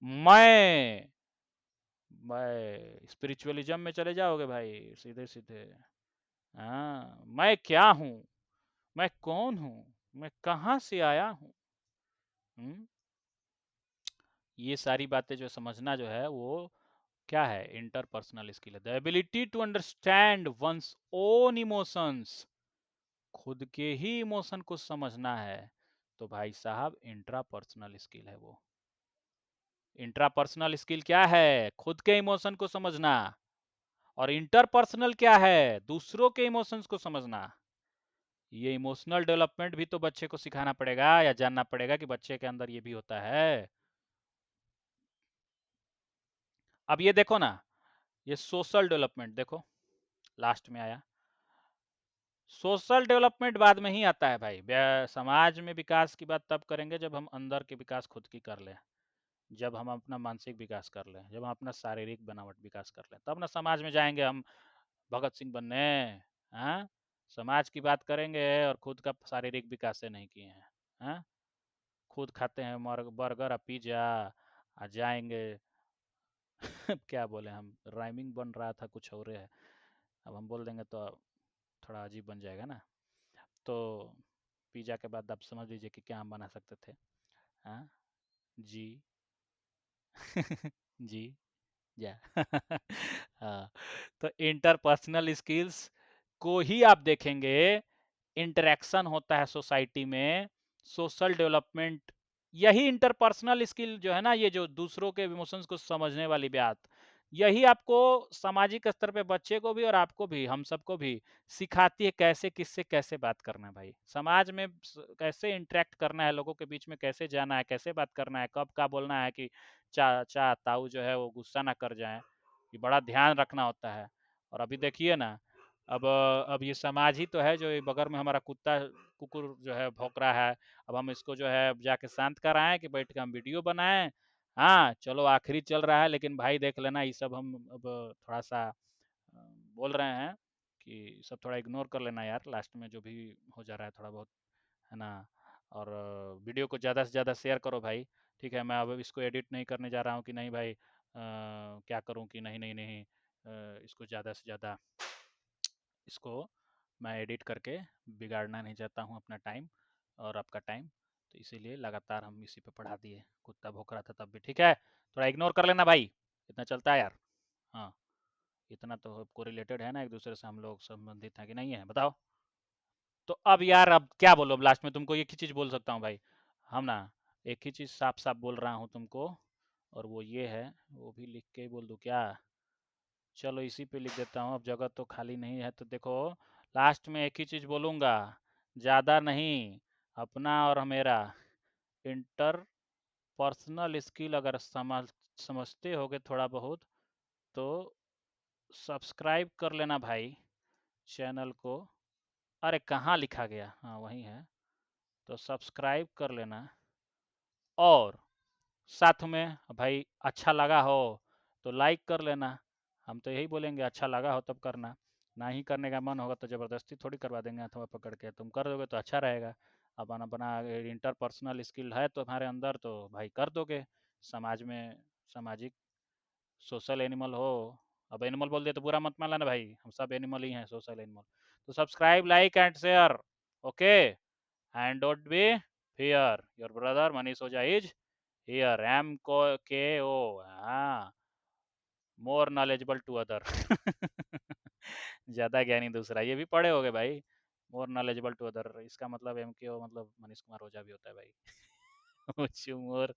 मैं भाई स्पिरिचुअलिज्म में चले जाओगे भाई सीधे सीधे। हाँ, मैं क्या हूँ, मैं कौन हूँ, मैं कहाँ से आया हूँ। हम्म? ये सारी बातें जो समझना जो है वो क्या है, इंटरपर्सनल स्किल है। The ability to understand one's own emotions, खुद के ही इमोशन को समझना है, तो भाई साहब इंट्रापर्सनल स्किल है वो। इंट्रापर्सनल स्किल क्या है, खुद के इमोशन को समझना। और इंटरपर्सनल क्या है, दूसरों के इमोशंस को समझना। ये इमोशनल डेवलपमेंट भी तो बच्चे को सिखाना पड़ेगा या जानना पड़ेगा कि बच्चे के अंदर ये भी होता है। अब ये देखो ना, ये सोशल डेवलपमेंट देखो, लास्ट में आया। सोशल डेवलपमेंट बाद में ही आता है भाई। समाज में विकास की बात तब करेंगे जब हम अंदर के विकास खुद की कर लें, जब हम अपना मानसिक विकास कर लें, जब हम अपना शारीरिक बनावट विकास कर लें, तब ना समाज में जाएंगे हम भगत सिंह बनने। हाँ, समाज की बात करेंगे और खुद का शारीरिक विकास से नहीं किए हैं। हाँ, खुद खाते हैं बर्गर और पिज्जा, आ जाएंगे क्या बोले हम, राइमिंग बन रहा था कुछ और है, अब हम बोल देंगे तो थोड़ा अजीब बन जाएगा ना। तो पिज्जा के बाद आप समझ लीजिए कि क्या हम बना सकते थे। हाँ जी जी या हाँ, तो इंटरपर्सनल स्किल्स को ही आप देखेंगे, इंटरेक्शन होता है सोसाइटी में, सोशल डेवलपमेंट, यही इंटरपर्सनल स्किल जो है ना, ये जो दूसरों के इमोशंस को समझने वाली बात, यही आपको सामाजिक स्तर पे बच्चे को भी और आपको भी, हम सबको भी सिखाती है कैसे किससे कैसे बात करना है भाई, समाज में कैसे इंटरेक्ट करना है, लोगों के बीच में कैसे जाना है, कैसे बात करना है, कब का बोलना है कि चाचा ताऊ जो है वो गुस्सा ना कर जाए, ये बड़ा ध्यान रखना होता है। और अभी देखिए ना, अब ये समाज ही तो है जो ये बगल में हमारा कुत्ता कुकुर जो है भौंक रहा है, अब हम इसको जो है जाके शांत कराएं कि बैठ के हम वीडियो बनाएं। हाँ चलो आखिरी चल रहा है, लेकिन भाई देख लेना ये सब हम अब थोड़ा सा बोल रहे हैं कि सब थोड़ा इग्नोर कर लेना यार, लास्ट में जो भी हो जा रहा है थोड़ा बहुत, है ना। और वीडियो को ज़्यादा से ज़्यादा शेयर करो भाई। ठीक है, मैं अब इसको एडिट नहीं करने जा रहा हूँ कि नहीं भाई, क्या करूँ कि नहीं नहीं नहीं, इसको ज़्यादा से ज़्यादा, इसको मैं एडिट करके बिगाड़ना नहीं चाहता हूँ अपना टाइम और आपका टाइम, तो इसीलिए लगातार हम इसी पे पढ़ा दिए। कुत्ता भौंक रहा था तब भी, ठीक है, थोड़ा इग्नोर कर लेना भाई, इतना चलता है यार। हाँ, इतना तो कोरिलेटेड है ना, एक दूसरे से हम लोग संबंधित हैं कि नहीं है, बताओ। तो अब यार अब क्या बोलो, अब लास्ट में तुमको एक ही चीज़ बोल सकता हूँ भाई, हम ना एक ही चीज़ साफ साफ बोल रहा हूँ तुमको, और वो ये है, वो भी लिख के ही बोल दूँ क्या, चलो इसी पे लिख देता हूँ, अब जगह तो खाली नहीं है, तो देखो लास्ट में एक ही चीज़ बोलूँगा, ज़्यादा नहीं, अपना और मेरा इंटर पर्सनल स्किल अगर समझते होगे थोड़ा बहुत, तो सब्सक्राइब कर लेना भाई चैनल को। अरे कहाँ लिखा गया, हाँ वही है, तो सब्सक्राइब कर लेना। और साथ में भाई अच्छा लगा हो तो लाइक कर लेना, हम तो यही बोलेंगे, अच्छा लगा हो तब करना, ना ही करने का मन होगा तो ज़बरदस्ती थोड़ी करवा देंगे अथवा पकड़ के, तुम कर दोगे तो अच्छा रहेगा। अपन अपना इंटरपर्सनल स्किल है तो हमारे अंदर, तो भाई कर दोगे, समाज में सामाजिक सोशल एनिमल हो। अब एनिमल बोल दिया तो बुरा मत मान लेना भाई, हम सब एनिमल ही हैं, सोशल एनिमल। तो subscribe like and share, okay, and don't be fear, your brother Manish Ojha is here, एम को के ओ, हाँ, मोर नॉलेजेबल टू अदर ज्यादा ज्ञानी दूसरा, ये भी पढ़े होगे भाई, मोर नॉलेजेबल टू अदर, इसका मतलब एम के ओ मतलब मनीष कुमार ओझा भी होता है भाई मुझे मोर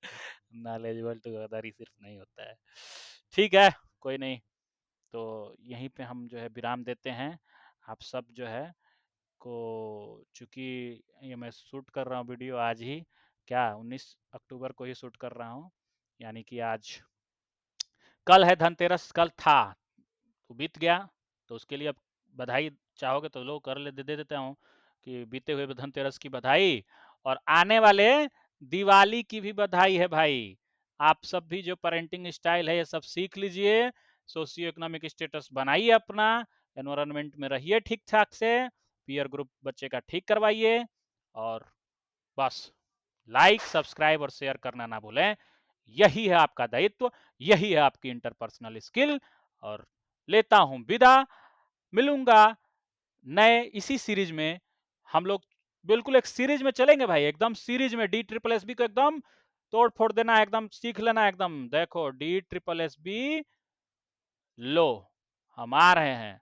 नॉलेजेबल टू अदर ही सिर्फ नहीं होता है। ठीक है, कोई नहीं, तो यहीं पे हम जो है विराम देते हैं। आप सब जो है को, चूंकि ये मैं शूट कर रहा हूँ वीडियो आज ही, क्या 19 अक्टूबर को ही शूट कर रहा हूँ, यानी कि आज, कल है धनतेरस, कल था तो बीत गया, तो उसके लिए अब बधाई चाहोगे तो लो कर ले, दे देता हूँ कि बीते हुए धनतेरस की बधाई, और आने वाले दिवाली की भी बधाई है भाई। आप सब भी जो पेरेंटिंग स्टाइल है ये सब सीख लीजिए, सोशियो इकोनॉमिक स्टेटस बनाइए अपना, एनवायरनमेंट में रहिए ठीक ठाक से, पीयर ग्रुप बच्चे का ठीक करवाइए, और बस लाइक सब्सक्राइब और शेयर करना ना भूलें। यही है आपका दायित्व, यही है आपकी इंटरपर्सनल स्किल। और लेता हूं विदा, मिलूंगा नए इसी सीरीज में। हम लोग बिल्कुल एक सीरीज में चलेंगे भाई, एकदम सीरीज में। डी ट्रिपल एस बी को एकदम तोड़ फोड़ देना, एकदम सीख लेना एकदम। देखो डी ट्रिपल एस बी लो, हम आ रहे हैं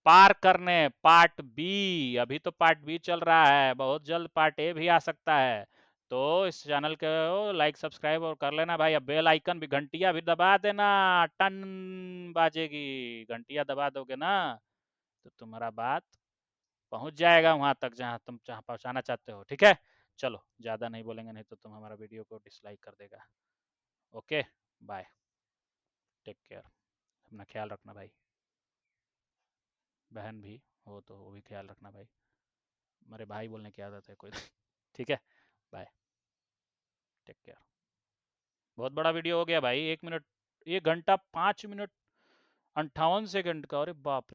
पार करने पार्ट बी। अभी तो पार्ट बी चल रहा है, बहुत जल्द पार्ट ए भी आ सकता है। तो इस चैनल को लाइक सब्सक्राइब और कर लेना भाई। अब बेल आइकन भी, घंटिया भी दबा देना, टन बाजेगी। घंटिया दबा दोगे ना तो तुम्हारा बात पहुंच जाएगा वहां तक जहां तुम जहां पहुंचाना चाहते हो। ठीक है, चलो ज्यादा नहीं बोलेंगे, नहीं तो तुम हमारा वीडियो को डिसलाइक कर देगा। ओके, बाय, टेक केयर, अपना ख्याल रखना भाई। बहन भी हो तो वो भी ख्याल रखना भाई। मेरे भाई बोलने की आदत है कोई। ठीक है, बाय, टेक केयर। बहुत बड़ा वीडियो हो गया भाई, 1 मिनट, 1 घंटा 5 मिनट 58 सेकंड का। अरे बाप रे।